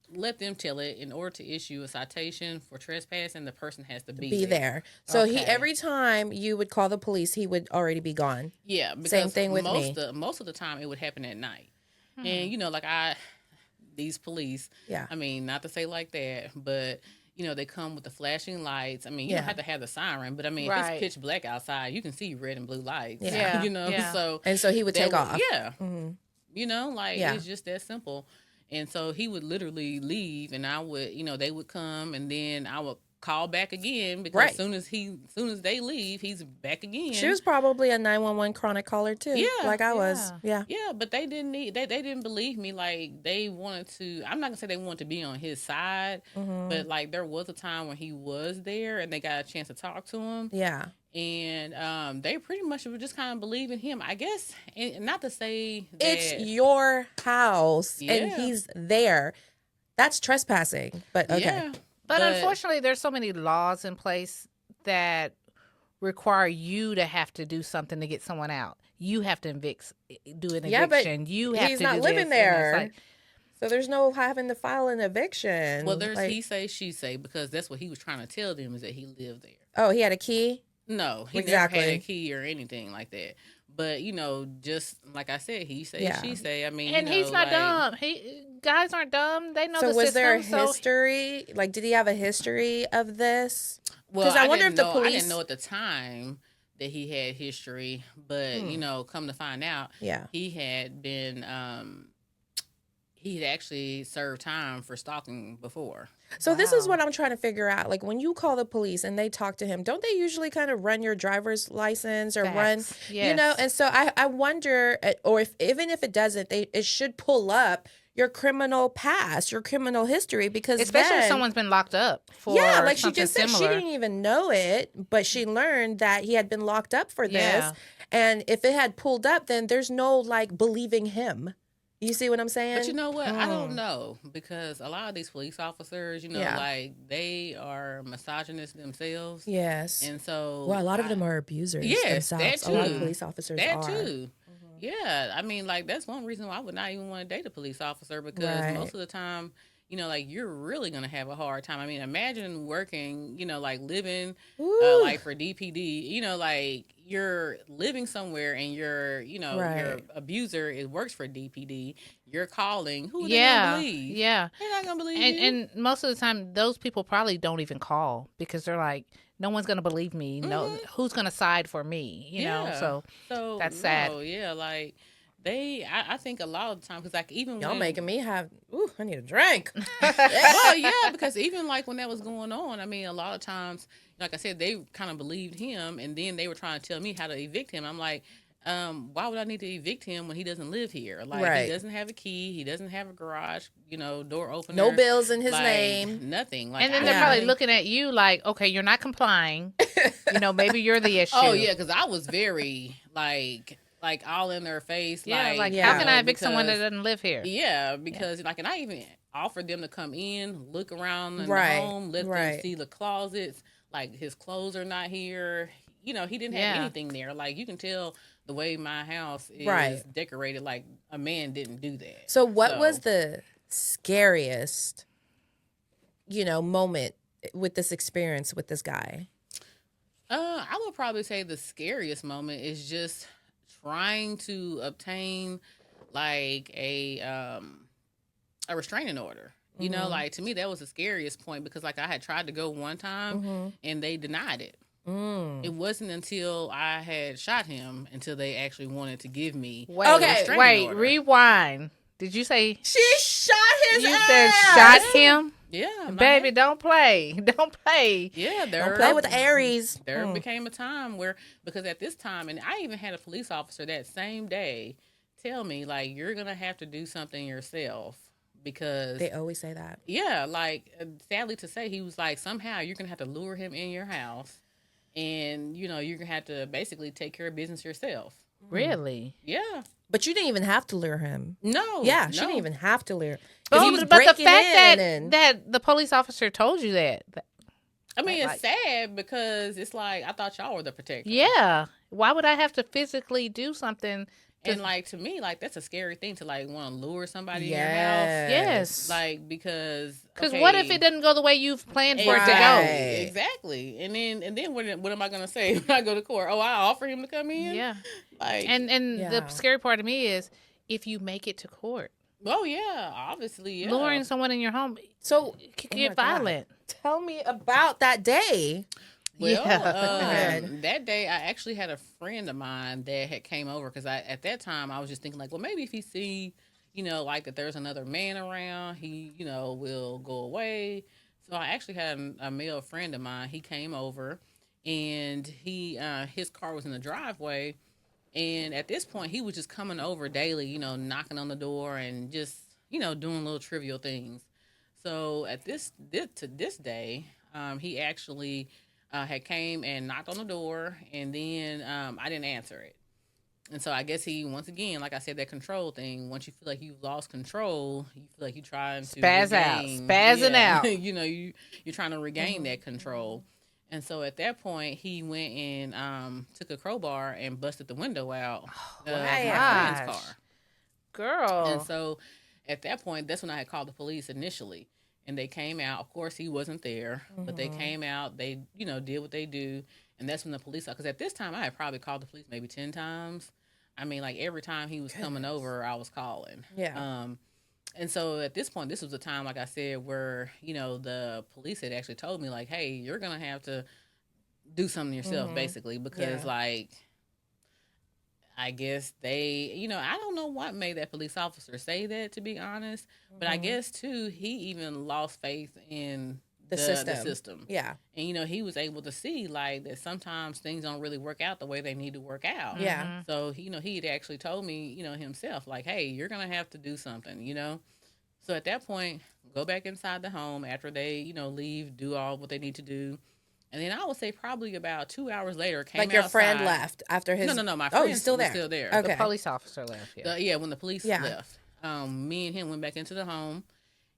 Let them tell it. In order to issue a citation for trespassing, the person has to Be there. So Okay. every time you would call the police, he would already be gone. Yeah, because Same thing with most me. most of the time it would happen at night, and like these police. Yeah. I mean, not to say like that, but they come with the flashing lights. I mean, you don't have to have the siren, but I mean, if it's pitch black outside, you can see red and blue lights. Yeah. So and so he would take off. Yeah. Mm-hmm. It's just that simple. And so he would literally leave, and I would, they would come, and then I would call back again because as soon as they leave, he's back again. She was probably a 911 chronic caller too. Like I was. Yeah. Yeah, but they didn't they didn't believe me. Like they wanted to. I'm not gonna say they wanted to be on his side, but like there was a time when he was there, and they got a chance to talk to him. Yeah. And they pretty much were just kind of believing him, I guess. And not to say that it's your house and he's there. That's trespassing. But okay. Yeah. But unfortunately, there's so many laws in place that require you to have to do something to get someone out. You have to do an eviction. But you have he's to not do living this, there. So there's no having to file an eviction. Well, there's he say, she say, because that's what he was trying to tell them is that he lived there. Oh, he had a key? No, he never had a key or anything like that. But, just like I said, he say, she say. I mean, and he's not dumb. Guys aren't dumb. They know the system. So was there a history? Like, did he have a history of this? Well, because I wonder if the police. I didn't know at the time that he had history, but come to find out, he had been. He had actually served time for stalking before. So this is what I'm trying to figure out. Like when you call the police and they talk to him, don't they usually kind of run your driver's license or run, And so I wonder, or even if it doesn't, it should pull up your criminal past, your criminal history, because especially if someone's been locked up for like something she just said, similar. she didn't even know it, but she learned that he had been locked up for this. And if it had pulled up, then there's no like believing him. You see what I'm saying? But you know what? I don't know, because a lot of these police officers, like they are misogynists themselves. Yes. And so, well, a lot of them are abusers. Yes, themselves. that too. A lot of police officers that are. too. Yeah, I mean, like that's one reason why I would not even want to date a police officer, because most of the time, like you're really gonna have a hard time. I mean, imagine working, like living, like for DPD, like you're living somewhere and your abuser works for DPD. You're calling. Who are they gonna believe? Yeah, they're not gonna believe you. And most of the time, those people probably don't even call because they're like, no one's gonna believe me. No, who's gonna side for me? You know, so that's sad. Yeah, like. I think a lot of the time, because like even y'all making me have, I need a drink. Well, yeah, because even like when that was going on, I mean, a lot of times, like I said, they kind of believed him, and then they were trying to tell me how to evict him. I'm like, why would I need to evict him when he doesn't live here? Like he doesn't have a key, he doesn't have a garage, door opener, no bills in his name, nothing. Like, and then they're probably looking at you like, okay, you're not complying. Maybe you're the issue. Oh yeah, because I was very like all in their face. Yeah, how can I evict someone that doesn't live here? Yeah, because and I even offered them to come in, look around in the home, let them see the closets. Like his clothes are not here. He didn't have anything there. Like you can tell the way my house is decorated. Like a man didn't do that. So what was the scariest, moment with this experience with this guy? I would probably say the scariest moment is just trying to obtain like a restraining order. Like to me that was the scariest point, because like I had tried to go one time and they denied it. It wasn't until I had shot him until they actually wanted to give me a restraining order. Rewind. Did you say she shot his ass? You said shot him? Yeah, baby, don't play. Don't play. Yeah, don't play with Aries. There became a time where, because at this time, and I even had a police officer that same day tell me, like, you're going to have to do something yourself, because they always say that. Yeah, like, sadly to say, he was like, somehow you're going to have to lure him in your house, and, you're going to have to basically take care of business yourself. Really? Yeah. But you didn't even have to lure him. No. Yeah, she didn't even have to lure. But the fact that the police officer told you that. I mean, it's sad, because it's like, I thought y'all were the protector. Yeah. Why would I have to physically do something? And like, to me, like, that's a scary thing to like want to lure somebody in your house. Yes. Like, because what if it doesn't go the way you've planned for it to go? Exactly. And then what am I gonna say when I go to court? Oh, I offer him to come in. Yeah. Like, and the scary part of me is if you make it to court. Oh yeah, obviously, yeah. Luring someone in your home So, can oh get my God. violent. Tell me about that day. Well, Yeah. that day I actually had a friend of mine that had came over because at that time I was just thinking like, well, maybe if he see, like that there's another man around, he, will go away. So I actually had a male friend of mine. He came over, and his car was in the driveway, and at this point he was just coming over daily, knocking on the door and just doing little trivial things. So at this day, he actually had came and knocked on the door, and then I didn't answer it. And so I guess he, once again, like I said, that control thing. Once you feel like you've lost control, you feel like you're trying to Spaz out, regain, spazzing yeah, out. you're trying to regain that control. And so at that point, he went and took a crowbar and busted the window out of my friend's Gosh. car. And Girl. so at that point, that's when I had called the police initially. And they came out. Of course, he wasn't there, but they came out. They, did what they do. And that's when the police, because at this time, I had probably called the police maybe 10 times. I mean, like every time he was coming over, I was calling. Yeah. And so at this point, this was a time, like I said, where, the police had actually told me, like, hey, you're going to have to do something yourself, basically, because, like, I guess they, I don't know what made that police officer say that, to be honest. But I guess, too, he even lost faith in The system. Yeah. And, he was able to see, like, that sometimes things don't really work out the way they need to work out. Yeah. So, he had actually told me, himself, like, hey, you're going to have to do something, So at that point, go back inside the home after they, leave, do all what they need to do. And then I would say probably about 2 hours later, came Like your outside. friend left after his. No, my Oh, friend he's still was there. still there. Okay. The police officer left. Yeah. When the police left, me and him went back into the home,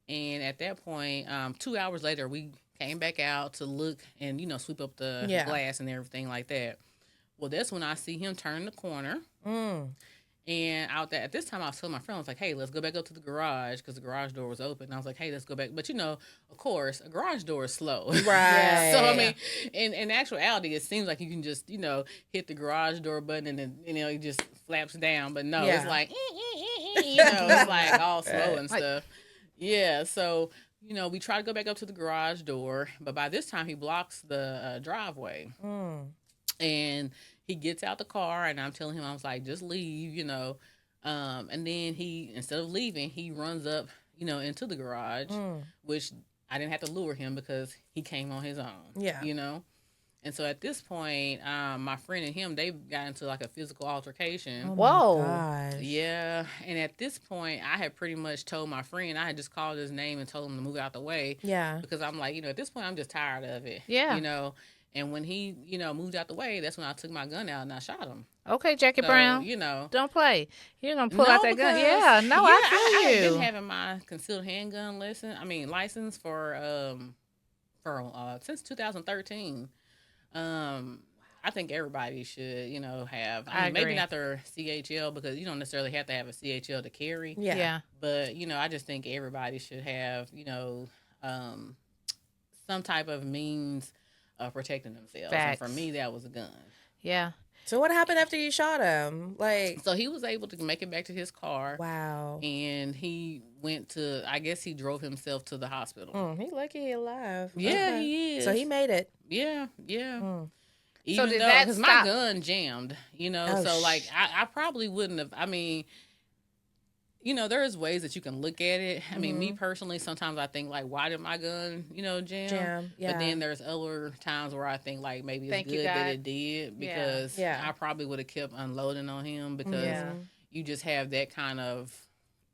and at that point, 2 hours later, we came back out to look and sweep up the glass and everything like that. Well, that's when I see him turn the corner. And out there, at this time, I was telling my friend, I was like, hey, let's go back up to the garage because the garage door was open. And I was like, hey, let's go back. But, of course, a garage door is slow. Right. So, I mean, in actuality, it seems like you can just, hit the garage door button and then, it just flaps down. But no, it's like, it's like all slow and stuff. Yeah. So, we try to go back up to the garage door. But by this time, he blocks the driveway. And he gets out the car, and I'm telling him, I was like, just leave, and then he, instead of leaving, he runs up, into the garage, which I didn't have to lure him because he came on his own. Yeah. And so at this point, my friend and him, they got into like a physical altercation. Oh Whoa. My gosh. Yeah. And at this point, I had pretty much told my friend, I had just called his name and told him to move out the way. Yeah. Because I'm like, at this point, I'm just tired of it. Yeah. And when he, moved out the way, that's when I took my gun out and I shot him. Okay, Jackie So, Brown. Don't play. You're gonna pull out that gun. Yeah. No, I feel I you. have been having my concealed handgun license for since 2013. I think everybody should, have. I mean, maybe agree. not their CHL because you don't necessarily have to have a CHL to carry. Yeah. But I just think everybody should have, some type of means of protecting themselves. Facts. And for me, that was a gun. Yeah. So what happened after you shot him? Like, So he was able to make it back to his car. wow. And he went to, I guess he drove himself to the hospital. He lucky he alive. Yeah, Okay. he is. So he made it. Yeah. So Even did though, that because stop? my gun jammed, Oh, so like I probably wouldn't have. I mean, there's ways that you can look at it. I mean, me personally, sometimes I think like, why did my gun, jam? Jam, yeah. But then there's other times where I think like maybe it's Thank you, good that God. it did because Yeah. I probably would have kept unloading on him because Yeah. you just have that kind of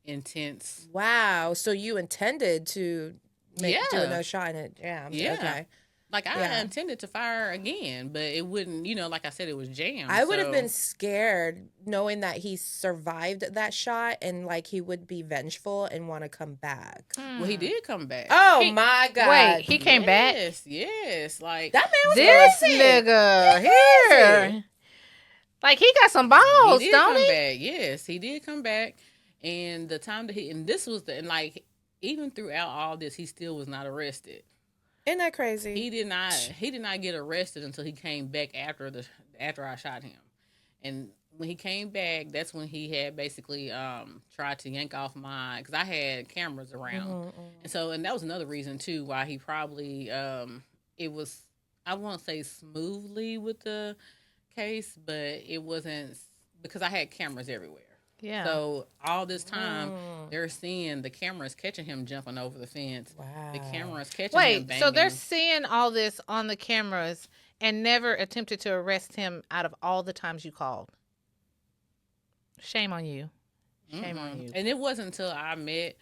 intense. Wow. So you intended to do Yeah. another shot and it jammed. Yeah. Okay. Like I Yeah. intended to fire again, but it wouldn't. Like I said, it was jammed. I would have so- been scared knowing that he survived that shot and like he would be vengeful and want to come back. Well, he did come back. Oh He- my God. Wait, he came back. Yes. Like That man was This crazy. nigga here. Like he got some balls, he did don't come he? back. Yes, he did come back. And the time that and this was and like even throughout all this, he still was not arrested. Isn't that crazy? He did not get arrested until he came back after I shot him. And when he came back, that's when he had basically tried to yank off mine because I had cameras around, and that was another reason too why he probably it was, I won't say smoothly with the case, but it wasn't because I had cameras everywhere. Yeah. So all this time, they're seeing the cameras catching him jumping over the fence. Wow. The cameras catching him Wait, banging. so they're seeing all this on the cameras and never attempted to arrest him out of all the times you called? Shame on you. Shame on you. And it wasn't until I met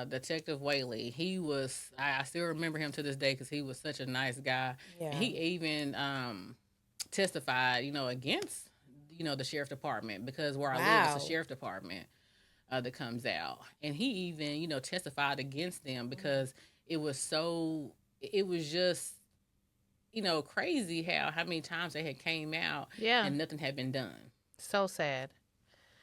Detective Whaley. He was, I still remember him to this day because he was such a nice guy. Yeah. And he even testified, against, the sheriff department because where I live is the sheriff department that comes out. And he even, testified against them because it was just, crazy how many times they had came out and nothing had been done. So sad.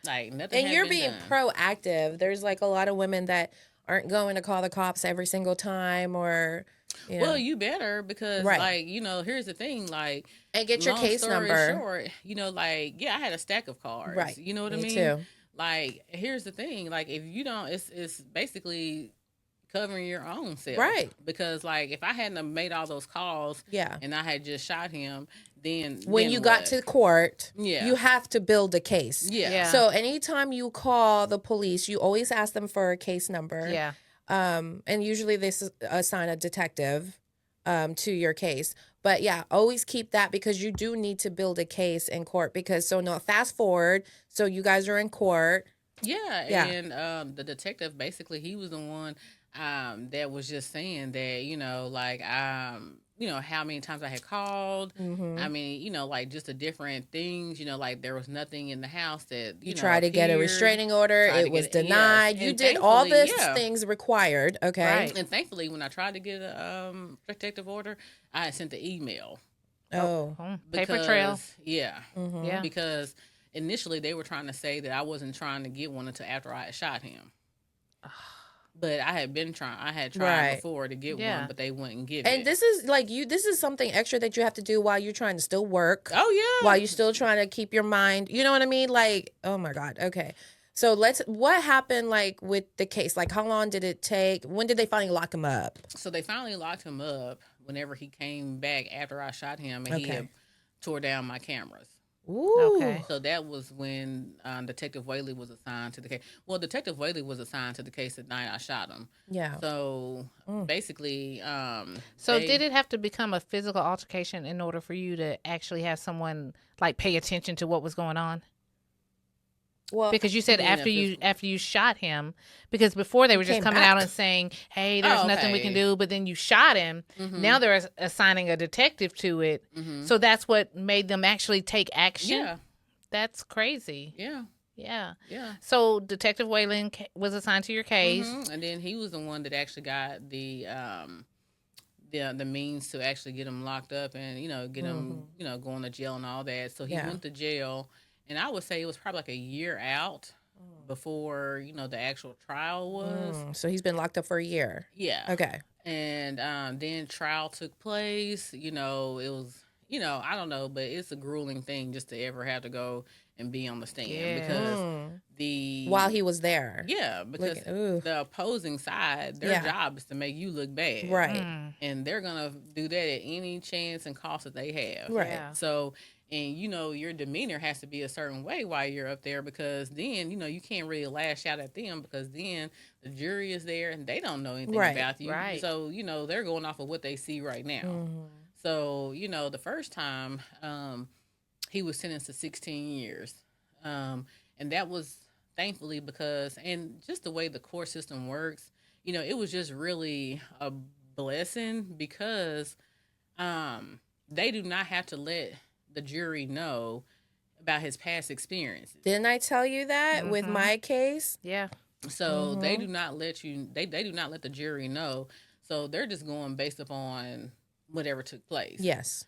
Like nothing. And had you're been being done. proactive. There's like a lot of women that aren't going to call the cops every single time or Well, you better because Right. here's the thing, like and get your long case story number. short, I had a stack of cards. Right. You know what I Me mean? too. Like, here's the thing, like if you don't it's basically covering your own self. Right. Because like if I hadn't have made all those calls Yeah. and I had just shot him, then When you got to court, Yeah. you have to build a case. Yeah. So anytime you call the police, you always ask them for a case number. Yeah. And usually they assign a detective to your case. But yeah, always keep that because you do need to build a case in court fast forward. So you guys are in court. Yeah, Yeah. and the detective basically he was the one that was just saying that how many times I had called. Mm-hmm. I mean, like just the different things. Like there was nothing in the house that You tried to get a appeared. restraining order. Tried to It was get it, yes. denied. You And did all thankfully, the yeah. things required. Okay. Right. And thankfully, when I tried to get a protective order, I had sent the email. Oh. Paper trail. Because- Yeah. Mhm. Yeah. Because initially they were trying to say that I wasn't trying to get one until after I had shot him. But I had been trying. I had tried Right. before to get Yeah. one, but they wouldn't give And it. this is this is something extra that you have to do while you're trying to still work. Oh yeah. While you're still trying to keep your mind, you know what I mean? Like, oh my God. Okay. So what happened like with the case? Like how long did it take? When did they finally lock him up? So they finally locked him up whenever he came back after I shot him, and he Okay. had tore down my cameras. Ooh. Okay. So that was when Detective Whaley was assigned to the case. Well, Detective Whaley was assigned to the case the night I shot him. Yeah. So basically, So they- did it have to become a physical altercation in order for you to actually have someone like pay attention to what was going on? Well, Because you said Yeah, after you shot him, because before they were just came coming back. out and saying, "Hey, there's nothing we can okay. do," but then you shot him. Mhm. Now they're assigning a detective to it. Mhm. So that's what made them actually take action. Yeah, That's crazy. yeah, Yeah. yeah. So Detective Whalen was assigned to your case. Mhm. And then he was the one that actually got the means to actually get him locked up and get him going to jail and all that. So he Yeah. went to jail, and I would say it was probably like a year out before the actual trial was. So he's been locked up for a year. Yeah. Okay. And then trial took place. It was I don't know, but it's a grueling thing just to ever have to go and be on the stand Yeah. because While he was there. yeah, because ooh. the opposing side, their Yeah. job is to make you look bad. Right. Mm. And they're going to do that at any chance and cost that they have. Right. Yeah. So, and your demeanor has to be a certain way while you're up there because then, you can't really lash out at them because then the jury is there and they don't know anything Right. about you. Right. So, they're going off of what they see right now. Mhm. So, the first time he was sentenced to 16 years. And that was thankfully because, and just the way the court system works, it was just really a blessing because they do not have to let the jury know about his past experiences. Didn't I tell you that with Mhm. my case? Yeah. So they do not let they do not let the jury know. So they're just going based upon whatever took place. Yes.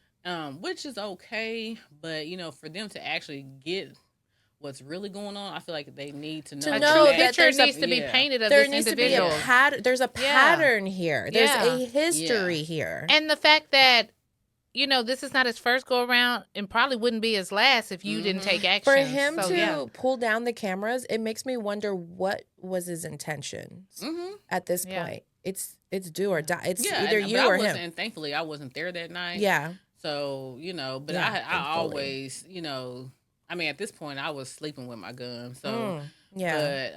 Which is okay, but for them to actually get what's really going on, I feel like they need to know. To A know true that picture there's a- needs to be Yeah. painted of There this needs to be individual. there's a pattern here. There's Yeah. a history here. And the fact that this is not his first go around and probably wouldn't be his last if you didn't take action. For him to pull down the cameras, it makes me wonder what was his intentions at this point. It's do or die. It's either you or him. And thankfully, I wasn't there that night. Yeah. So, but I always, I mean, at this point, I was sleeping with my gun. So, but,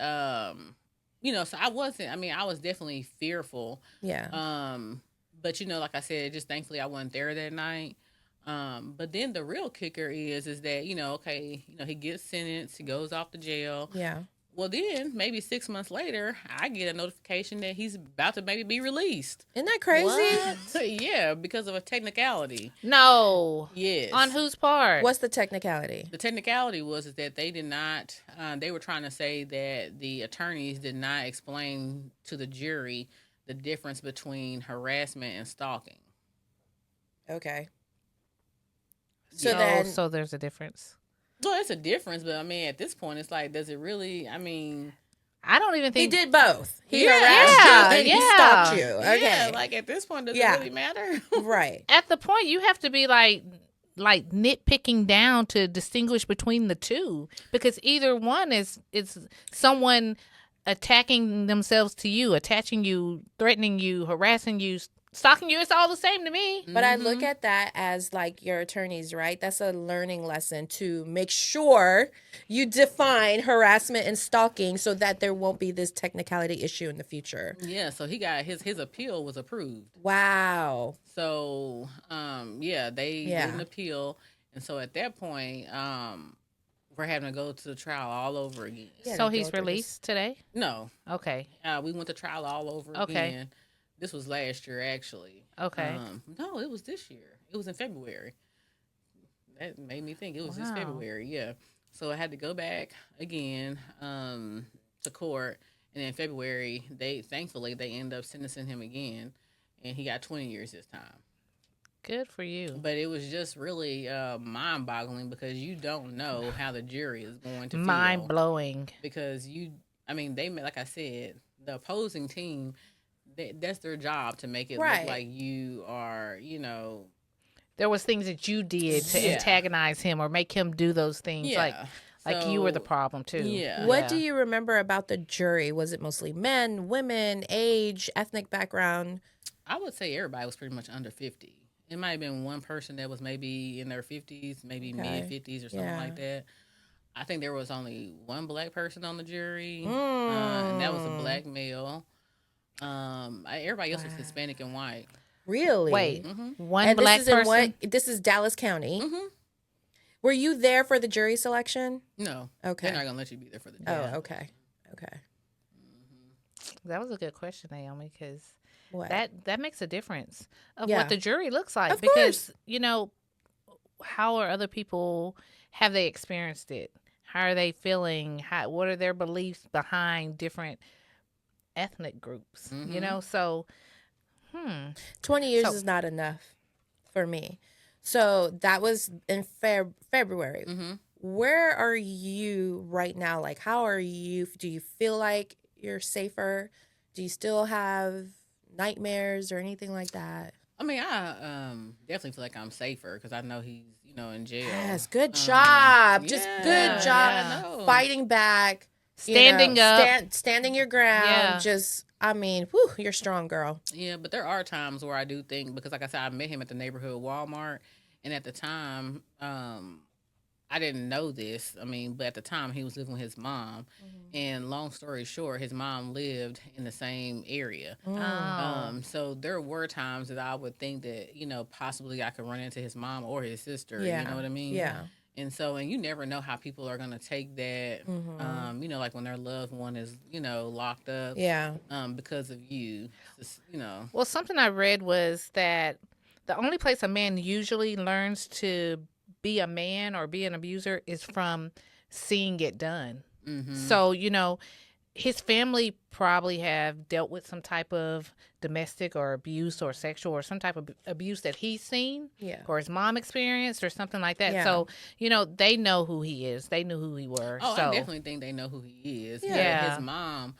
so I wasn't, I was definitely fearful. Yeah. But, like I said, just thankfully I wasn't there that night. But then the real kicker is that, he gets sentenced, he goes off to jail. Yeah. Well, then maybe 6 months later, I get a notification that he's about to maybe be released. Isn't that crazy? What? Yeah, because of a technicality. No. Yes. On whose part? What's the technicality? The technicality was that they did not, they were trying to say that the attorneys did not explain to the jury the difference between harassment and stalking. Okay. So so there's a difference. Well, it's a difference, but at this point, it's like, does it really? I don't even think he did both. He harassed you, he stalked you. Okay, yeah, like at this point, does it really matter? Right. At the point, you have to be like nitpicking down to distinguish between the two, because either one is someone attacking themselves to you, attaching you, threatening you, harassing you, stalking you. It's all the same to me. But I look at that as like your attorneys, right? That's a learning lesson to make sure you define harassment and stalking so that there won't be this technicality issue in the future. Yeah, so he got his appeal was approved. Wow. So they did an appeal, and so at that point, we're having to go to the trial all over again. Yeah, so he's released today? No. Okay. We went to trial all over again. This was last year, actually. Okay. No, it was this year. It was in February. That made me think it was this February. Yeah. So I had to go back again to court, and in February, thankfully they ended up sentencing him again, and he got 20 years this time. Good for you. But it was just really mind-boggling because you don't know how the jury is going to feel. Mind-blowing. Because they, like I said, the opposing team, that's their job to make it look like you are, There was things that you did to antagonize him or make him do those things. Yeah. Like you were the problem too. Yeah. What do you remember about the jury? Was it mostly men, women, age, ethnic background? I would say everybody was pretty much under 50. It might have been one person that was maybe in their 50s, maybe mid-50s or something like that. I think there was only one black person on the jury, and that was a black male. Everybody else was Hispanic and white. Really? Wait, one black person? This is Dallas County. Mm-hmm. Were you there for the jury selection? No. Okay. They're not going to let you be there for the jury. Oh, okay. Okay. That was a good question, Naomi, because What? That makes a difference of what the jury looks like. Of because, course. How are other people, have they experienced it? How are they feeling? What are their beliefs behind different ethnic groups? So 20 years is not enough for me. So that was in February. Mm-hmm. Where are you right now? Like, how are you? Do you feel like you're safer? Do you still have nightmares or anything like that? I definitely feel like I'm safer because I know he's, in jail. Yes, good job. Just good job. Yeah, fighting back. Standing up. Standing your ground. Yeah. Just, you're strong, girl. Yeah, but there are times where I do think, because like I said, I met him at the neighborhood Walmart, and at the time, I didn't know this. But at the time, he was living with his mom. Mm-hmm. And long story short, his mom lived in the same area. Oh. So there were times that I would think that, possibly I could run into his mom or his sister. Yeah. You know what I mean? Yeah. And so, and you never know how people are going to take that, like when their loved one is, locked up. Yeah. Because of you. Just, Well, something I read was that the only place a man usually learns to be a man or be an abuser is from seeing it done. Mm-hmm. So, his family probably have dealt with some type of domestic or abuse or sexual or some type of abuse that he's seen or his mom experienced or something like that. Yeah. So, they know who he is. They knew who he were. Oh, so. I definitely think they know who he is. Yeah. His mom,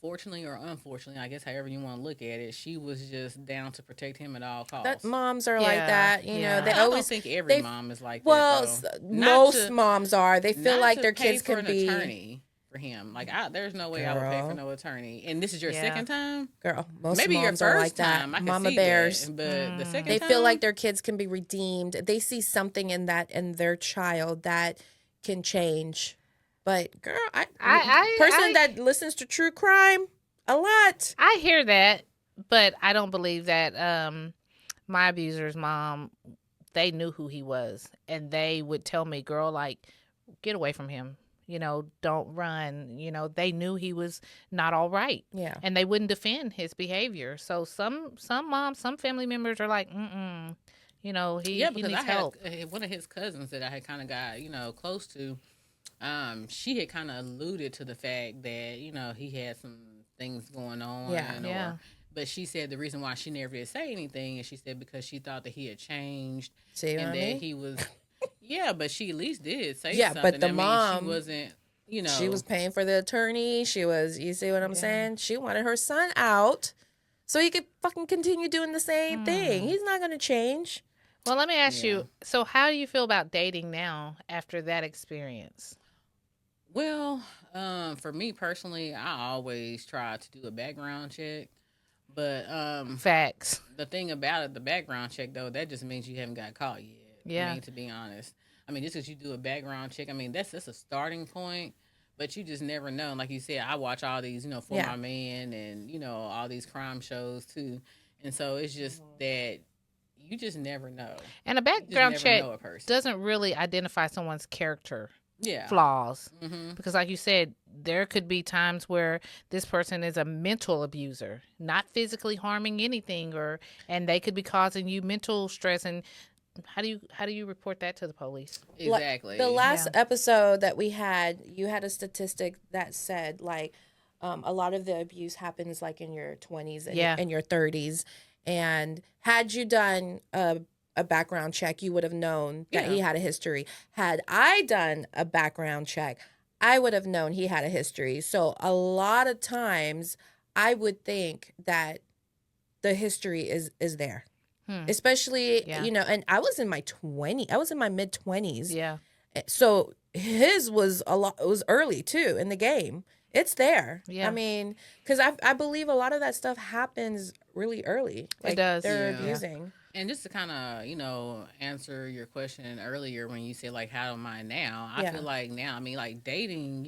fortunately or unfortunately, I guess however you want to look at it, she was just down to protect him at all That costs. moms are like that, you know. They I don't always think every they mom is like that well, though. Not most to moms are. They feel not like to their pay kids for can an be attorney for him. Like there's no way I would pay for girl, no attorney. And this is your Yeah. second time? girl. Most Maybe your moms are like first that. time, I could Mama see bears. that. But the second They feel like time, their kids can be redeemed. They see something in that in their child that can change. But girl, person I that listens to true crime a lot. I hear that, but I don't believe that my abuser's mom, they knew who he was, and they would tell me, girl, like, get away from him. You know, don't run. You know, they knew he was not all right. Yeah. And they wouldn't defend his behavior. So some moms, some family members are like, you know, he because needs I help. had one of his cousins that I had kind of got, close to. She had kind of alluded to the fact that, he had some things going on. Yeah. But she said the reason why she never did say anything is she said because she thought that he had changed. See what and I that mean? he was, yeah, but she at least did say Yeah, something. but the mom, she wasn't, she was paying for the attorney. She was, you see what I'm saying? She wanted her son out so he could fucking continue doing the same thing. He's not going to change. Well, let me ask you, so how do you feel about dating now after that experience? Well, for me personally, I always try to do a background check. But Facts. the thing about it, the background check though, that just means you haven't got caught yet. Yeah. I mean, to be honest, just because you do a background check, that's a starting point. But you just never know. Like you said, I watch all these, For My Man and all these crime shows too, and so it's just that you just never know. And a background check doesn't really identify someone's character. Flaws. Because like you said, there could be times where this person is a mental abuser, not physically harming anything, and they could be causing you mental stress. And how do you report that to the police? Exactly. The last episode that we had, you had a statistic that said like a lot of the abuse happens like in your 20s and in your 30s. And had you done a background check, you would have known that he had a history. Had I done a background check, I would have known he had a history. So a lot of times I would think that the history is there. Especially, and I was in my mid 20s. Yeah. So his was it was early too in the game. It's there. Yeah. I mean, because I believe a lot of that stuff happens really early. Like, it does. They're abusing. And just to kind of, answer your question earlier when you said, like, how am I now? I feel like now, like, dating,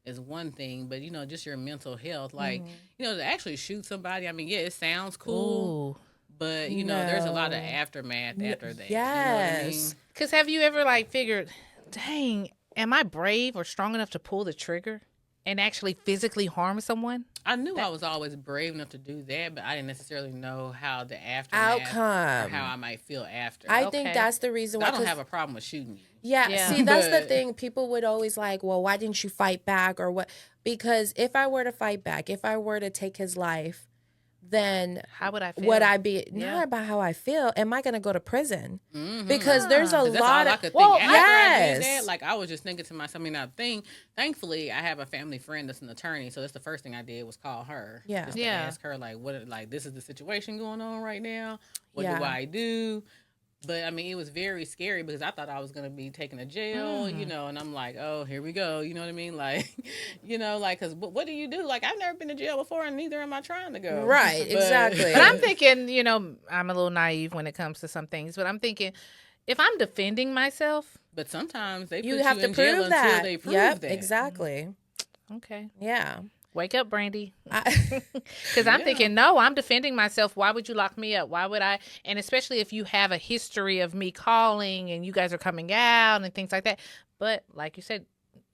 is one thing, but, just your mental health. Like, to actually shoot somebody, it sounds cool. Ooh. But, there's a lot of aftermath after that. Yes. Because have you ever, like, figured, dang, am I brave or strong enough to pull the trigger and actually physically harm someone? I knew I was always brave enough to do that, but I didn't necessarily know how the aftermath outcome or how I might feel after. I think that's the reason why. I don't have a problem with shooting you. Yeah. See, that's the thing. People would always like, well, why didn't you fight back or what? Because if I were to fight back, if I were to take his life, then how would I feel? Would I be not about how I feel? Am I going to go to prison? Because there's a lot of. I did that, like I was just thinking to myself. Thankfully, I have a family friend that's an attorney, so that's the first thing I did was call her. Just to ask her like, what, like this is the situation going on right now. What do I do? But it was very scary because I thought I was gonna be taken to jail, and I'm like, oh, here we go, you know what I mean? Like, because what do you do? Like, I've never been to jail before, and neither am I trying to go. Right, exactly. But I'm thinking, I'm a little naive when it comes to some things, but I'm thinking, if I'm defending myself, but sometimes they you have to prove that. Until they prove that. Exactly. Okay. Yeah. Wake up, Brandy. Because I'm thinking, no, I'm defending myself. Why would you lock me up? Why would I? And especially if you have a history of me calling and you guys are coming out and things like that. But like you said,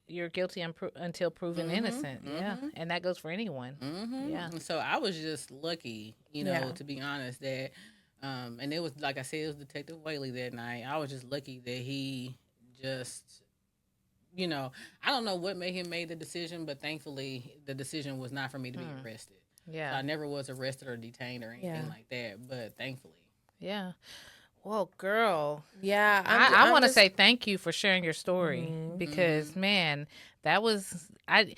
you're guilty until proven innocent. Yeah. And that goes for anyone. Yeah. So I was just lucky, to be honest, that, and it was, like I said, it was Detective Whaley that night. I was just lucky that he just... I don't know what made him make the decision, but thankfully the decision was not for me to be arrested. Yeah. So I never was arrested or detained or anything like that, but thankfully. Yeah. Well, girl. Yeah. I want to say thank you for sharing your story because, man, That was I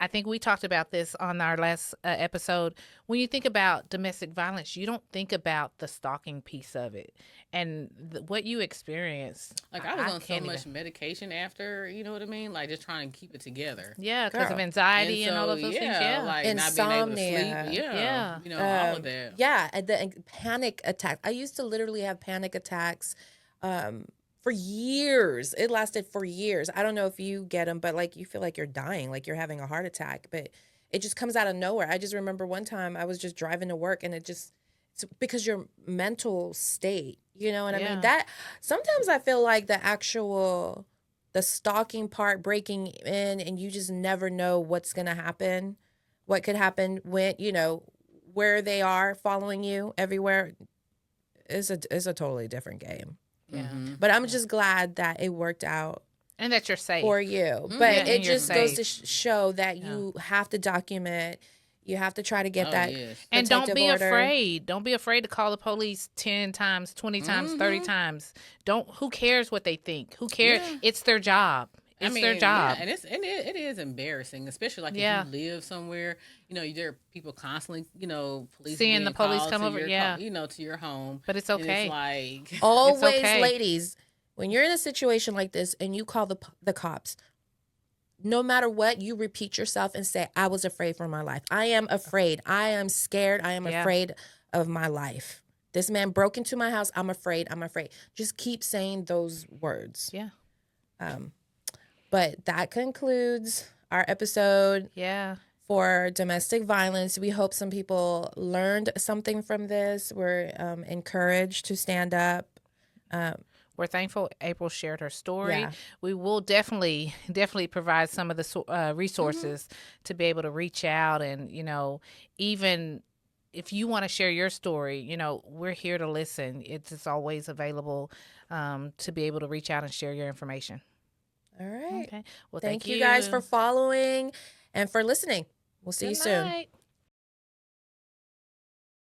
think we talked about this on our last episode. When you think about domestic violence, you don't think about the stalking piece of it and what you experienced. Like I was on so can't much even. medication after, you know what I mean? Like just trying to keep it together. Yeah, because of Girl. anxiety and so, all of those things. Yeah. like not being able to sleep. Insomnia. Yeah, you know, all of that. Yeah, and the panic attack. I used to literally have panic attacks for years. It lasted for years. I don't know if you get them, but like you feel like you're dying, like you're having a heart attack, but it just comes out of nowhere. I just remember one time I was just driving to work and it's because your mental state, you know what I mean? That sometimes I feel like the stalking part, breaking in, and you just never know what's going to happen, what could happen when, where they are following you everywhere is a totally different game. Yeah. Mm-hmm. But I'm just glad that it worked out And that you're safe. for you. Mm-hmm. But Yeah, it and you're just goes to safe. show that you have to document. You have to try to get that. Yes. And don't protective be order. afraid. Don't be afraid to call the police 10 times, 20 times, 30 times. Who cares what they think? Who cares? Yeah. It's their job. It's their job. Yeah, and it is embarrassing, especially like if you live somewhere, there are people constantly, police Seeing being the police called come to over, your yeah. to your home. But it's And okay. it's like Always, okay. ladies, when you're in a situation like this and you call the cops, no matter what, you repeat yourself and say, I was afraid for my life. I am afraid. I am scared. I am afraid of my life. This man broke into my house. I'm afraid. I'm afraid. Just keep saying those words. Yeah. But that concludes our episode Yeah. for domestic violence. We hope some people learned something from this. We're encouraged to stand up. We're thankful April shared her story. Yeah. We will definitely provide some of the resources to be able to reach out and, even if you want to share your story, we're here to listen. It's always available to be able to reach out and share your information. All right. Okay. Well, Thank you guys for following and for listening. We'll see you soon. Night.